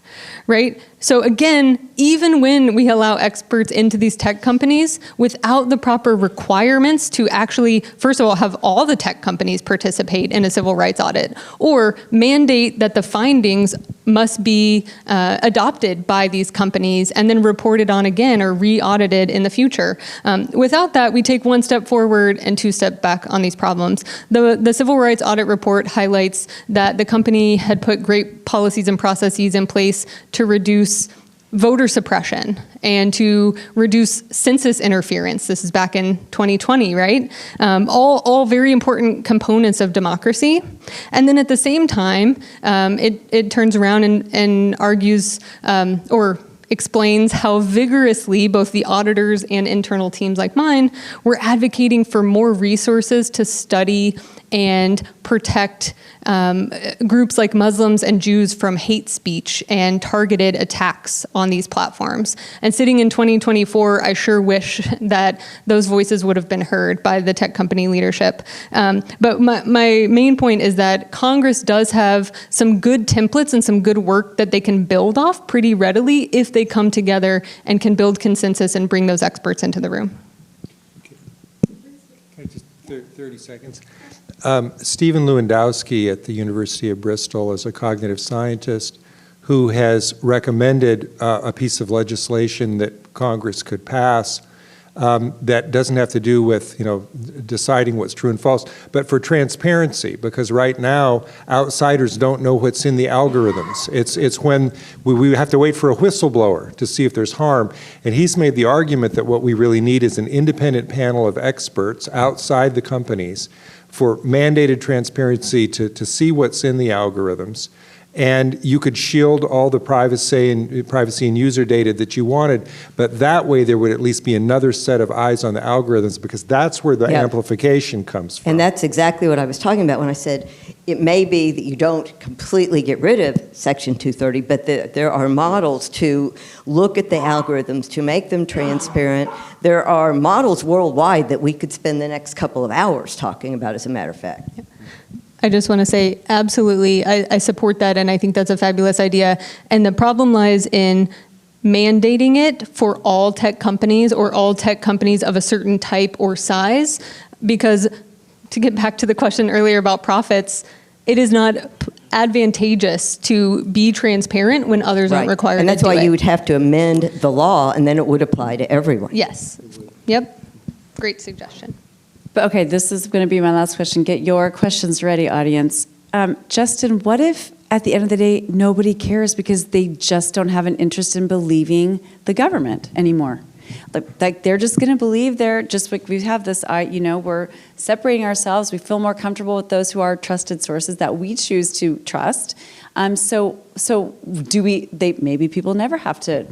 right? So again, even when we allow experts into these tech companies without the proper requirements to actually, first of all, have all the tech companies participate in a civil rights audit, or mandate that the findings must be adopted by these companies and then reported on again or re-audited in the future. Without that, we take 1 step forward and 2 steps back on these problems. The civil rights audit report highlights that the company had put great policies and processes in place to reduce voter suppression and to reduce census interference. This is back in 2020, right? All very important components of democracy. And then at the same time, it turns around and argues, or explains how vigorously both the auditors and internal teams like mine were advocating for more resources to study and protect groups like Muslims and Jews from hate speech and targeted attacks on these platforms. And sitting in 2024, I sure wish that those voices would have been heard by the tech company leadership. But my main point is that Congress does have some good templates and some good work that they can build off pretty readily if they come together and can build consensus and bring those experts into the room. Okay, just 30 seconds. Stephen Lewandowski at the University of Bristol is a cognitive scientist who has recommended a piece of legislation that Congress could pass that doesn't have to do with, deciding what's true and false, but for transparency, because right now outsiders don't know what's in the algorithms. It's when we have to wait for a whistleblower to see if there's harm. And he's made the argument that what we really need is an independent panel of experts outside the companies for mandated transparency to see what's in the algorithms. And you could shield all the privacy and user data that you wanted, but that way there would at least be another set of eyes on the algorithms, because that's where the amplification comes from. And that's exactly what I was talking about when I said it may be that you don't completely get rid of Section 230, but there are models to look at the algorithms, to make them transparent. There are models worldwide that we could spend the next couple of hours talking about, as a matter of fact. I just want to say, absolutely, I support that, and I think that's a fabulous idea. And the problem lies in mandating it for all tech companies or all tech companies of a certain type or size, because to get back to the question earlier about profits, it is not advantageous to be transparent when others aren't required to do it. And that's why you would have to amend the law, and then it would apply to everyone. Yes. Yep. Great suggestion. But okay, this is going to be my last question. Get your questions ready, audience. Justin, what if at the end of the day, nobody cares because they just don't have an interest in believing the government anymore? Like they're just going to believe we have this, we're separating ourselves. We feel more comfortable with those who are trusted sources that we choose to trust. So maybe people never have to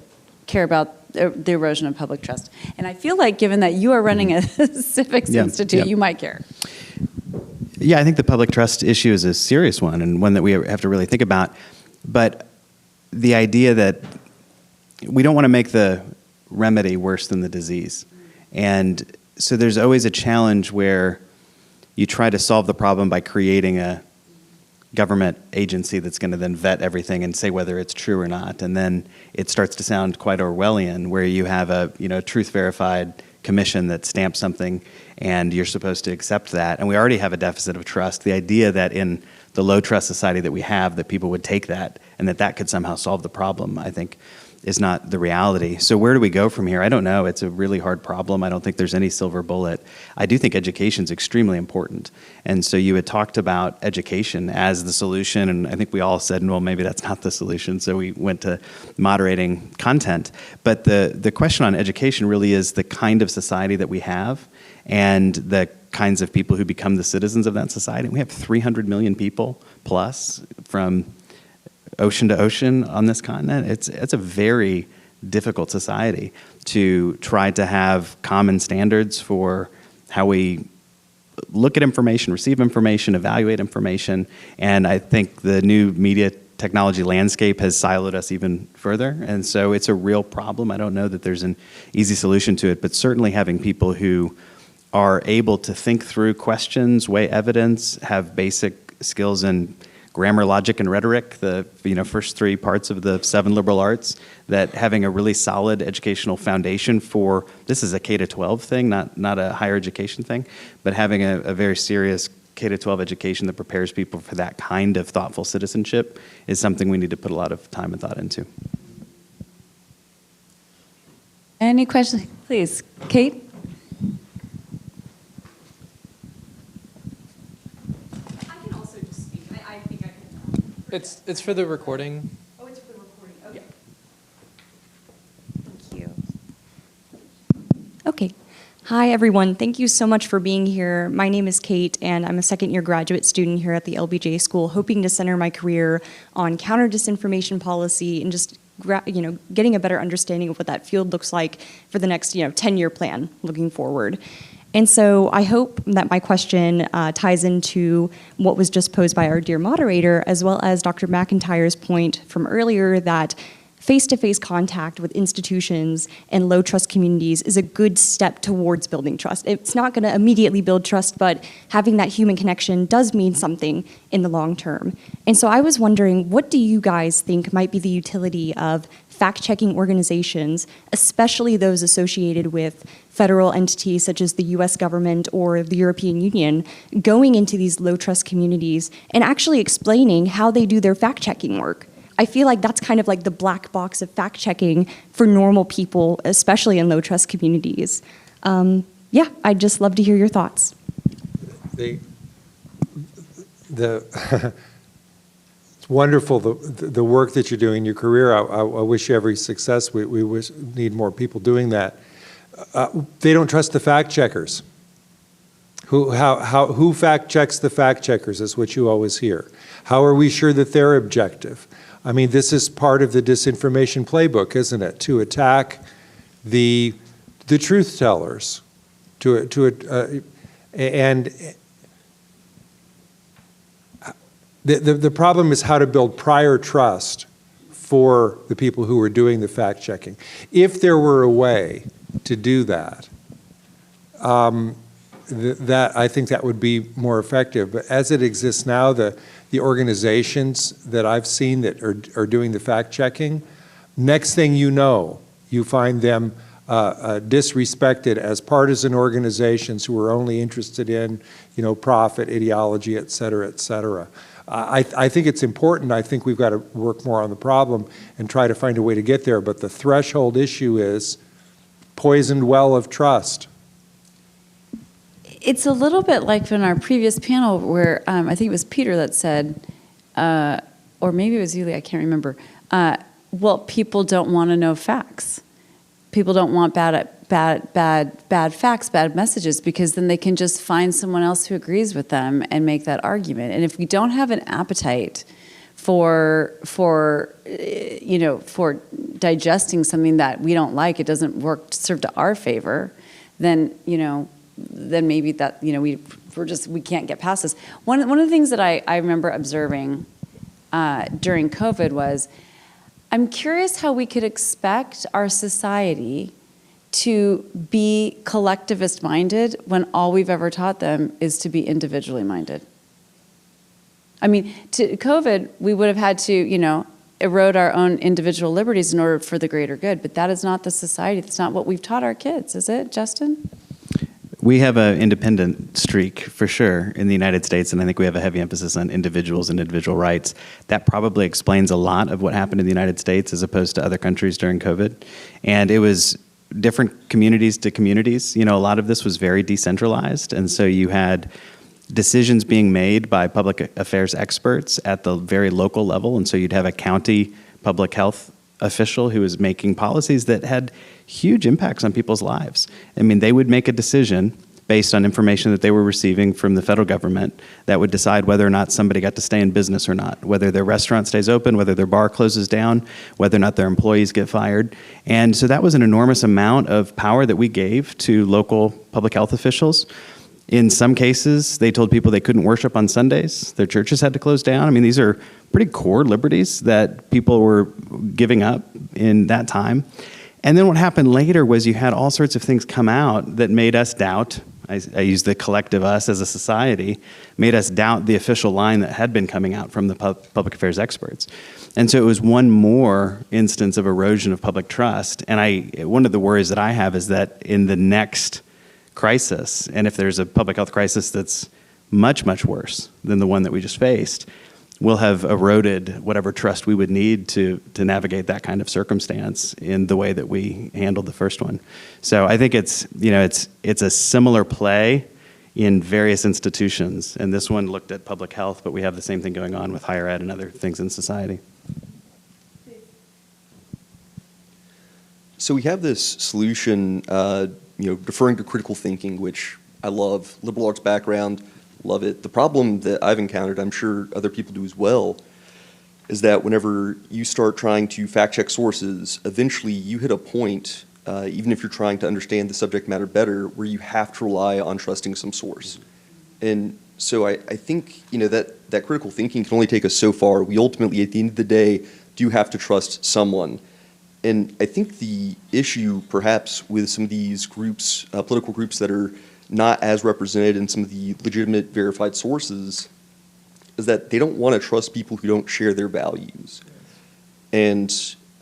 care about the erosion of public trust. And I feel like, given that you are running a civics institute, you might care. Yeah, I think the public trust issue is a serious one, and one that we have to really think about. But the idea that we don't want to make the remedy worse than the disease. And so there's always a challenge where you try to solve the problem by creating a government agency that's going to then vet everything and say whether it's true or not. And then it starts to sound quite Orwellian, where you have a truth verified commission that stamps something and you're supposed to accept that. And we already have a deficit of trust. The idea that in the low trust society that we have, that people would take that and that could somehow solve the problem, I think is not the reality. So where do we go from here? I don't know. It's a really hard problem. I don't think there's any silver bullet. I do think education is extremely important. And so you had talked about education as the solution, and I think we all said, well, maybe that's not the solution. So we went to moderating content. But the question on education really is the kind of society that we have and the kinds of people who become the citizens of that society. We have 300 million people plus from ocean to ocean on this continent. It's a very difficult society to try to have common standards for how we look at information, receive information, evaluate information. And I think the new media technology landscape has siloed us even further. And so it's a real problem. I don't know that there's an easy solution to it, but certainly having people who are able to think through questions, weigh evidence, have basic skills in grammar, logic, and rhetoric, the first three parts of the 7 liberal arts, that having a really solid educational foundation for, this is a K-12 thing, not a higher education thing, but having a very serious K-12 education that prepares people for that kind of thoughtful citizenship is something we need to put a lot of time and thought into. Any questions? Please, Kate? It's for the recording. Oh, it's for the recording. Okay. Yeah. Thank you. Okay. Hi, everyone. Thank you so much for being here. My name is Kate, and I'm a second-year graduate student here at the LBJ School, hoping to center my career on counter-disinformation policy and just getting a better understanding of what that field looks like for the next 10-year plan looking forward. And so I hope that my question ties into what was just posed by our dear moderator, as well as Dr. McIntyre's point from earlier that face-to-face contact with institutions and low-trust communities is a good step towards building trust. It's not going to immediately build trust, but having that human connection does mean something in the long term. And so I was wondering, what do you guys think might be the utility of fact-checking organizations, especially those associated with federal entities such as the US government or the European Union, going into these low-trust communities and actually explaining how they do their fact-checking work? I feel like that's kind of like the black box of fact-checking for normal people, especially in low-trust communities. I'd just love to hear your thoughts. It's wonderful, the work that you're doing in your career. I wish you every success. We need more people doing that. They don't trust the fact-checkers. Who fact-checks the fact-checkers is what you always hear. How are we sure that they're objective? I mean, this is part of the disinformation playbook, isn't it? To attack the truth tellers, and the problem is how to build prior trust for the people who are doing the fact checking. If there were a way to do that, I think that would be more effective. But as it exists now, the organizations that I've seen that are doing the fact checking, next thing you know, you find them disrespected as partisan organizations who are only interested in, profit, ideology, et cetera, et cetera. I think it's important. I think we've got to work more on the problem and try to find a way to get there. But the threshold issue is poisoned well of trust. It's a little bit like in our previous panel where I think it was Peter that said, or maybe it was Yulia, I can't remember, well, people don't want to know facts. People don't want bad facts, bad messages, because then they can just find someone else who agrees with them and make that argument. And if we don't have an appetite for digesting something that we don't like, it doesn't serve to our favor, then maybe that we can't get past this. One of the things that I remember observing during COVID was, I'm curious how we could expect our society to be collectivist minded when all we've ever taught them is to be individually minded. I mean, to COVID, we would have had to, erode our own individual liberties in order for the greater good, but that is not the society. That's not what we've taught our kids, is it, Justin? We have an independent streak, for sure, in the United States, and I think we have a heavy emphasis on individuals and individual rights. That probably explains a lot of what happened in the United States as opposed to other countries during COVID. And it was different communities to communities. A lot of this was very decentralized, and so you had decisions being made by public affairs experts at the very local level, and so you'd have a county public health official who was making policies that had huge impacts on people's lives. I mean, they would make a decision based on information that they were receiving from the federal government that would decide whether or not somebody got to stay in business or not, whether their restaurant stays open, whether their bar closes down, whether or not their employees get fired. And so that was an enormous amount of power that we gave to local public health officials. In some cases, they told people they couldn't worship on Sundays. Their churches had to close down. I mean, these are pretty core liberties that people were giving up in that time. And then what happened later was you had all sorts of things come out that made us doubt. I use the collective us as a society, made us doubt the official line that had been coming out from the public affairs experts. And so it was one more instance of erosion of public trust. And one of the worries that I have is that in the next crisis, and if there's a public health crisis that's much, much worse than the one that we just faced, we'll have eroded whatever trust we would need to navigate that kind of circumstance in the way that we handled the first one. So I think it's a similar play in various institutions, and this one looked at public health, but we have the same thing going on with higher ed and other things in society. So we have this solution, deferring to critical thinking, which I love, liberal arts background, love it. The problem that I've encountered, I'm sure other people do as well, is that whenever you start trying to fact check sources, eventually you hit a point, even if you're trying to understand the subject matter better, where you have to rely on trusting some source. And so I think, that critical thinking can only take us so far. We ultimately, at the end of the day, do have to trust someone. And I think the issue, perhaps, with some of these groups, political groups that are not as represented in some of the legitimate verified sources, is that they don't want to trust people who don't share their values. And,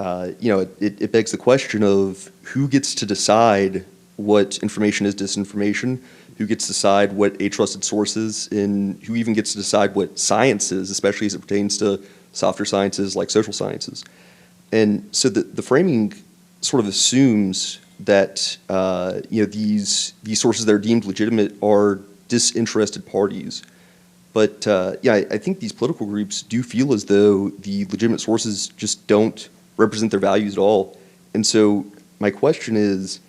it begs the question of who gets to decide what information is disinformation, who gets to decide what a trusted source is, and who even gets to decide what science is, especially as it pertains to softer sciences like social sciences. And so the framing sort of assumes that these sources that are deemed legitimate are disinterested parties. But I think these political groups do feel as though the legitimate sources just don't represent their values at all. And so my question is,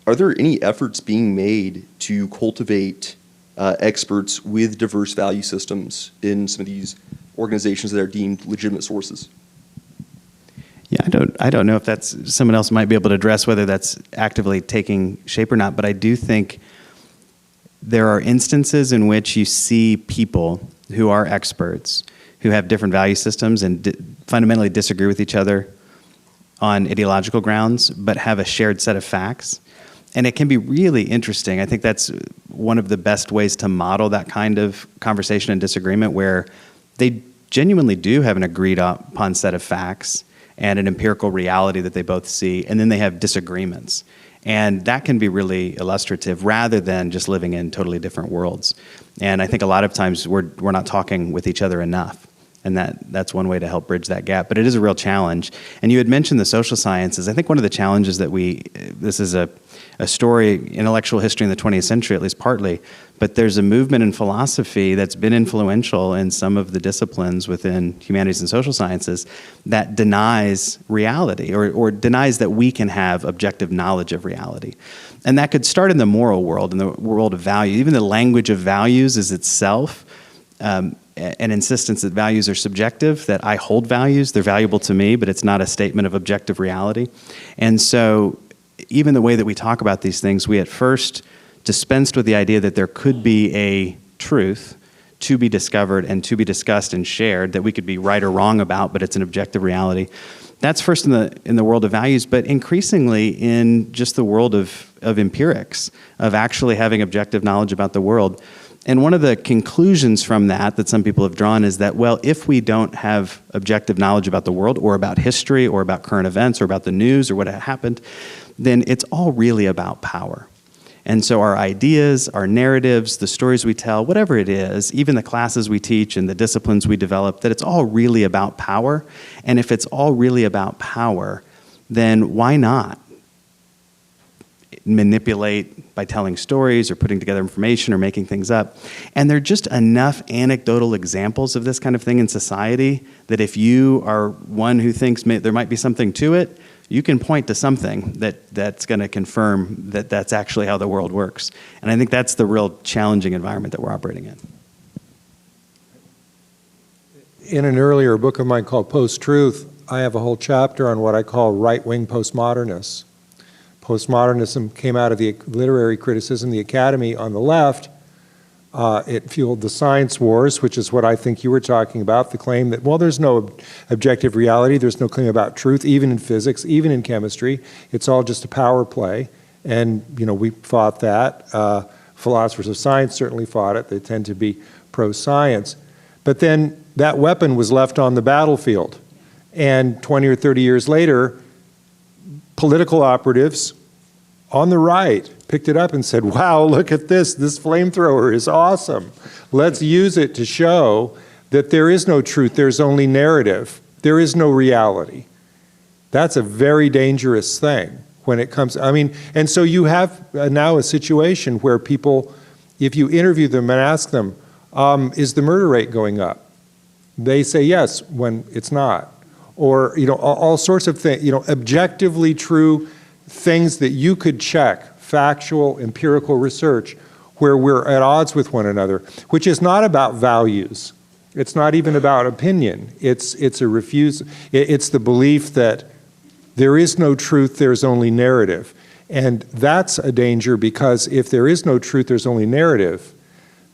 are there any efforts being made to cultivate experts with diverse value systems in some of these organizations that are deemed legitimate sources? Yeah, I don't know if that's, someone else might be able to address whether that's actively taking shape or not, but I do think there are instances in which you see people who are experts, who have different value systems and fundamentally disagree with each other on ideological grounds, but have a shared set of facts. And it can be really interesting. I think that's one of the best ways to model that kind of conversation and disagreement, where they genuinely do have an agreed upon set of facts and an empirical reality that they both see, and then they have disagreements. And that can be really illustrative rather than just living in totally different worlds. And I think a lot of times we're not talking with each other enough. And that's one way to help bridge that gap. But it is a real challenge. And you had mentioned the social sciences. I think one of the challenges that this is a story, intellectual history in the 20th century, at least partly, but there's a movement in philosophy that's been influential in some of the disciplines within humanities and social sciences that denies reality or denies that we can have objective knowledge of reality. And that could start in the moral world, in the world of value. Even the language of values is itself an insistence that values are subjective, that I hold values, they're valuable to me, but it's not a statement of objective reality. And so even the way that we talk about these things, we at first dispensed with the idea that there could be a truth to be discovered and to be discussed and shared that we could be right or wrong about, but it's an objective reality. That's first in the world of values, but increasingly in just the world of empirics, of actually having objective knowledge about the world. And one of the conclusions from that some people have drawn is that, well, if we don't have objective knowledge about the world or about history or about current events or about the news or what happened, then it's all really about power. And so our ideas, our narratives, the stories we tell, whatever it is, even the classes we teach and the disciplines we develop, that it's all really about power. And if it's all really about power, then why not manipulate by telling stories or putting together information or making things up? And there are just enough anecdotal examples of this kind of thing in society that if you are one who thinks there might be something to it, you can point to something that's going to confirm that that's actually how the world works. And I think that's the real challenging environment that we're operating in. In an earlier book of mine called Post-Truth, I have a whole chapter on what I call right-wing postmodernists. Postmodernism came out of the literary criticism, the academy on the left. It fueled the science wars, which is what I think you were talking about, the claim that, well, there's no objective reality, there's no claim about truth, even in physics, even in chemistry. It's all just a power play. And, we fought that. Philosophers of science certainly fought it. They tend to be pro-science. But then that weapon was left on the battlefield. And 20 or 30 years later, political operatives on the right picked it up and said, wow, look at this flamethrower is awesome. Let's use it to show that there is no truth, there's only narrative, there is no reality. That's a very dangerous thing when it comes, and so you have now a situation where people, if you interview them and ask them, is the murder rate going up? They say yes when it's not. Or, all sorts of things, objectively true things that you could check, factual, empirical research, where we're at odds with one another, which is not about values. It's not even about opinion. It's a refusal. It's the belief that there is no truth, there's only narrative. And that's a danger, because if there is no truth, there's only narrative,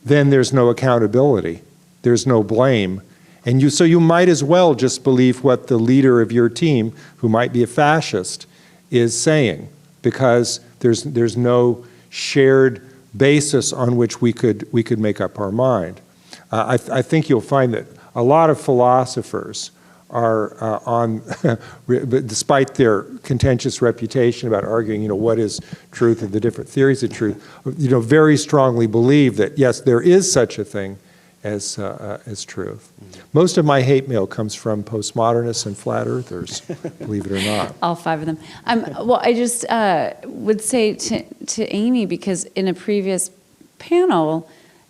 then there's no accountability. There's no blame. And so you might as well just believe what the leader of your team, who might be a fascist, is saying, because there's no shared basis on which we could make up our mind. I think you'll find that a lot of philosophers are despite their contentious reputation about arguing, what is truth and the different theories of truth, very strongly believe that, yes, there is such a thing as truth. Most of my hate mail comes from postmodernists and flat earthers, believe it or not. All 5 of them. Well, I just would say to Amy, because in a previous panel,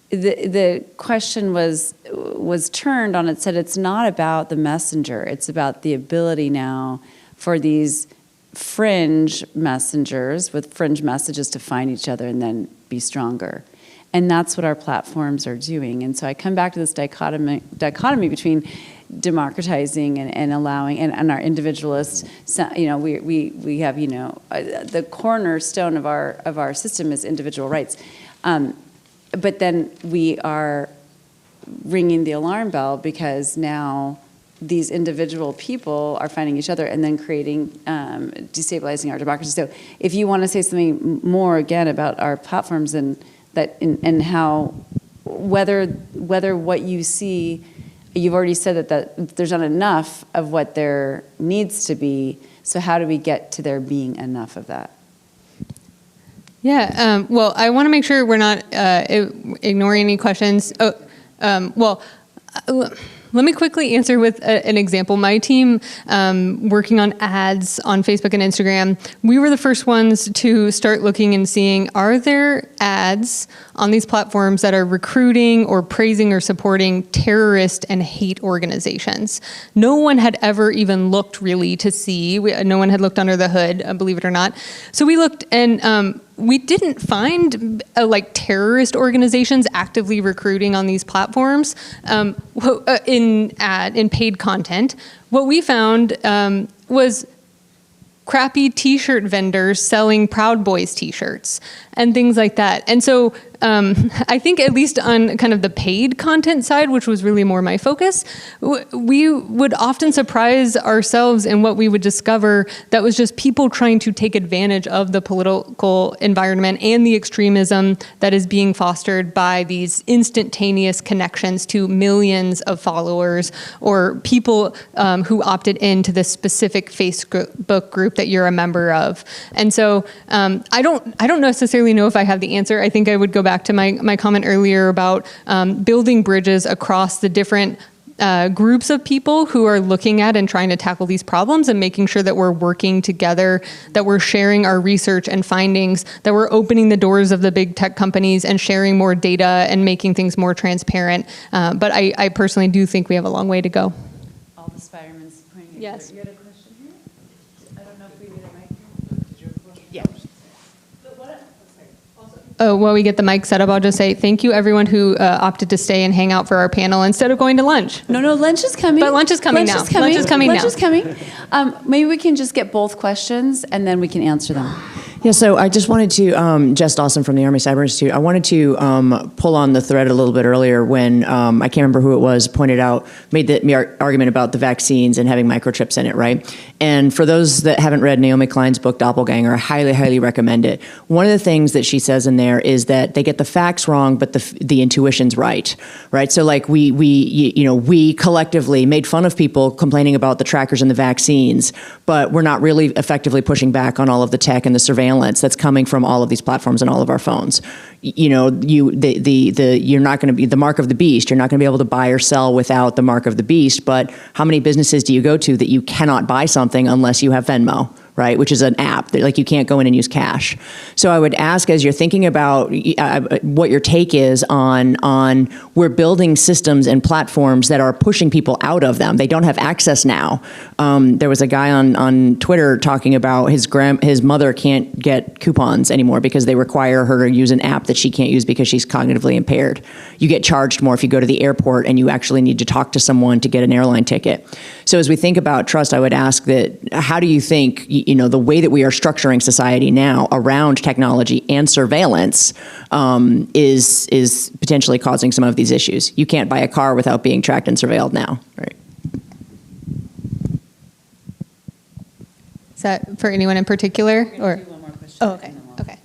the question was turned on its head. It's not about the messenger. It's about the ability now for these fringe messengers with fringe messages to find each other and then be stronger. And that's what our platforms are doing. And so I come back to this dichotomy between democratizing and allowing, and our individualists. We have the cornerstone of our system is individual rights. But then we are ringing the alarm bell, because now these individual people are finding each other and then creating, destabilizing our democracy. So if you want to say something more again about our platforms and how, whether what you see, you've already said that there's not enough of what there needs to be. So how do we get to there being enough of that? Yeah, well, I want to make sure we're not ignoring any questions. Let me quickly answer with an example. My team, working on ads on Facebook and Instagram, we were the first ones to start looking and seeing, are there ads on these platforms that are recruiting or praising or supporting terrorist and hate organizations? No one had ever even looked really to see. No one had looked under the hood, believe it or not. So we looked, and we didn't find terrorist organizations actively recruiting on these platforms in paid content. What we found was crappy T-shirt vendors selling Proud Boys T-shirts and things like that. And so I think at least on kind of the paid content side, which was really more my focus, we would often surprise ourselves in what we would discover that was just people trying to take advantage of the political environment and the extremism that is being fostered by these instantaneous connections to millions of followers or people who opted into this specific Facebook group that you're a member of. And so I don't necessarily know if I have the answer. I think I would go back to my comment earlier about building bridges across the different groups of people who are looking at and trying to tackle these problems, and making sure that we're working together, that we're sharing our research and findings, that we're opening the doors of the big tech companies and sharing more data and making things more transparent. But I personally do think we have a long way to go. All the Spider-Man's pointing. Yes. You had a question here? I don't know if we need a mic. Did you have a question? Yeah. While we get the mic set up, I'll just say thank you everyone who opted to stay and hang out for our panel instead of going to lunch. No, lunch is coming. But lunch is coming now. Lunch is coming now. Lunch is coming. Maybe we can just get both questions and then we can answer them. Yeah, so I just wanted to, Jess Dawson from the Army Cyber Institute, I wanted to pull on the thread a little bit earlier when, I can't remember who it was, made the argument about the vaccines and having microchips in it, right? And for those that haven't read Naomi Klein's book, Doppelganger, I highly, highly recommend it. One of the things that she says in there is that they get the facts wrong, but the intuition's right? So like we collectively made fun of people complaining about the trackers and the vaccines, but we're not really effectively pushing back on all of the tech and the surveillance that's coming from all of these platforms and all of our phones. You're not going to be the mark of the beast. You're not going to be able to buy or sell without the mark of the beast. But how many businesses do you go to that you cannot buy something unless you have Venmo, right? Which is an app that like you can't go in and use cash. So I would ask, as you're thinking about what your take is on we're building systems and platforms that are pushing people out of them. They don't have access now. There was a guy on Twitter talking about his mother can't get coupons anymore because they require her to use an app that she can't use because she's cognitively impaired. You get charged more if you go to the airport and you actually need to talk to someone to get an airline ticket. So as we think about trust, I would ask that, how do you think, the way that we are structuring society now around technology and surveillance is potentially causing some of these issues? You can't buy a car without being tracked and surveilled now, right? Is that for anyone in particular? Or? Oh, okay. Okay.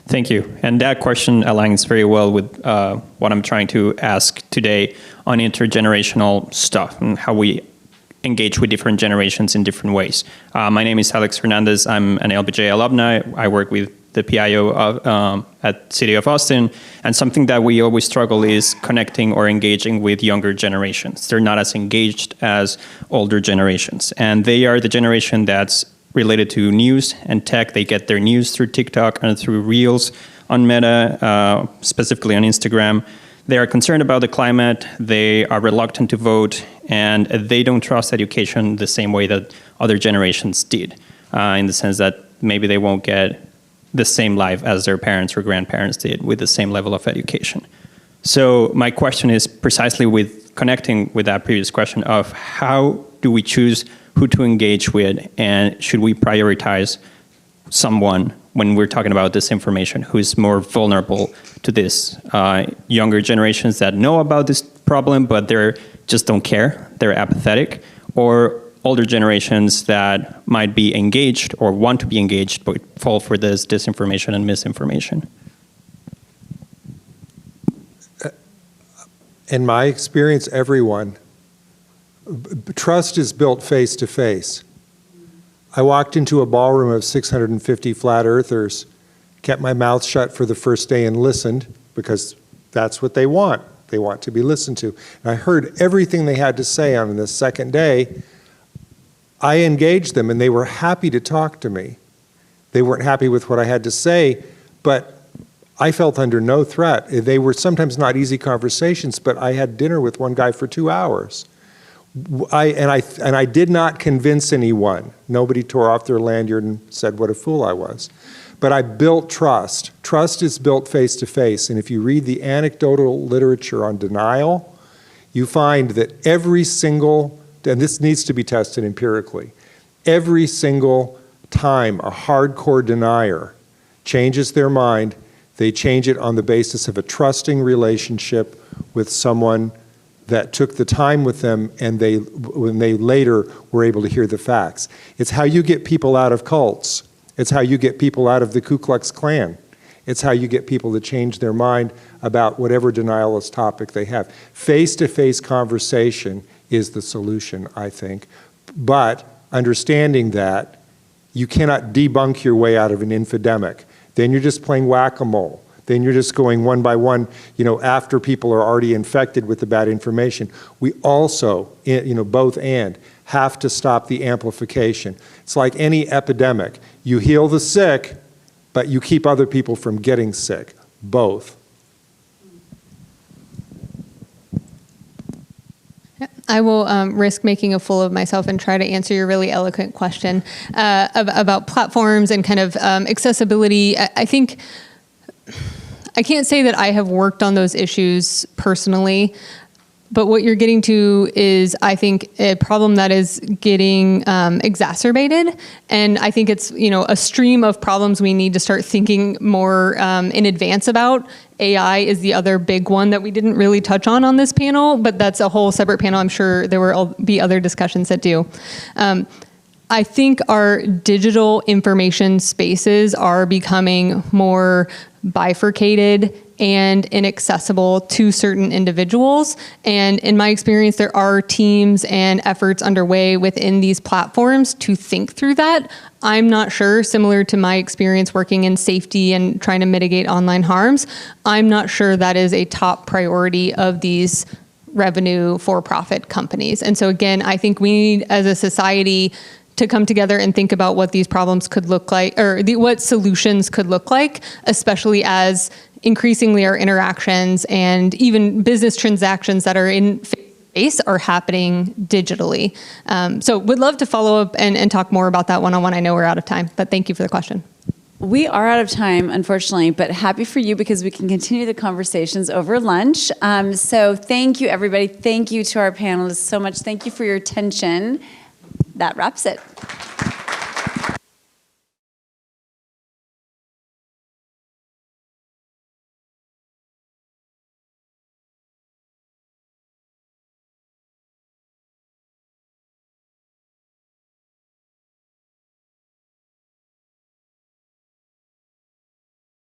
Thank you. And that question aligns very well with what I'm trying to ask today on intergenerational stuff and how we engage with different generations in different ways. My name is Alex Hernandez. I'm an LBJ alumni. I work with the PIO at City of Austin. And something that we always struggle is connecting or engaging with younger generations. They're not as engaged as older generations. And they are the generation that's related to news and tech. They get their news through TikTok and through Reels on Meta, specifically on Instagram. They are concerned about the climate. They are reluctant to vote, and they don't trust education the same way that other generations did, in the sense that maybe they won't get the same life as their parents or grandparents did with the same level of education. So my question is precisely with connecting with that previous question of how do we choose who to engage with, and should we prioritize someone when we're talking about disinformation who is more vulnerable to this? Younger generations that know about this problem, but they just don't care, they're apathetic, or older generations that might be engaged or want to be engaged but fall for this disinformation and misinformation? In my experience, everyone. Trust is built face to face. I walked into a ballroom of 650 flat earthers, kept my mouth shut for the first day and listened, because that's what they want. They want to be listened to. And I heard everything they had to say on the second day. I engaged them and they were happy to talk to me. They weren't happy with what I had to say, but I felt under no threat. They were sometimes not easy conversations, but I had dinner with one guy for 2 hours. I did not convince anyone. Nobody tore off their lanyard and said what a fool I was. But I built trust. Trust is built face to face. And if you read the anecdotal literature on denial, you find that every single, and this needs to be tested empirically, every single time a hardcore denier changes their mind, they change it on the basis of a trusting relationship with someone that took the time with them, and when they later were able to hear the facts. It's how you get people out of cults. It's how you get people out of the Ku Klux Klan. It's how you get people to change their mind about whatever denialist topic they have. Face-to-face conversation is the solution, I think. But understanding that, you cannot debunk your way out of an infodemic. Then you're just playing whack-a-mole. Then you're just going one by one, after people are already infected with the bad information. We also, both and, have to stop the amplification. It's like any epidemic. You heal the sick, but you keep other people from getting sick. Both. I will risk making a fool of myself and try to answer your really eloquent question about platforms and kind of accessibility. I think I can't say that I have worked on those issues personally, but what you're getting to is, I think, a problem that is getting exacerbated. And I think it's, a stream of problems we need to start thinking more in advance about. AI is the other big one that we didn't really touch on this panel, but that's a whole separate panel. I'm sure there will be other discussions that do. I think our digital information spaces are becoming more bifurcated and inaccessible to certain individuals. And in my experience, there are teams and efforts underway within these platforms to think through that. I'm not sure, similar to my experience working in safety and trying to mitigate online harms, I'm not sure that is a top priority of these revenue for-profit companies. And so again, I think we need, as a society, to come together and think about what these problems could look like, or what solutions could look like, especially as increasingly our interactions and even business transactions that are in face are happening digitally. So would love to follow up and talk more about that one-on-one. I know we're out of time, but thank you for the question. We are out of time, unfortunately, but happy for you because we can continue the conversations over lunch. So thank you, everybody. Thank you to our panelists so much. Thank you for your attention. That wraps it.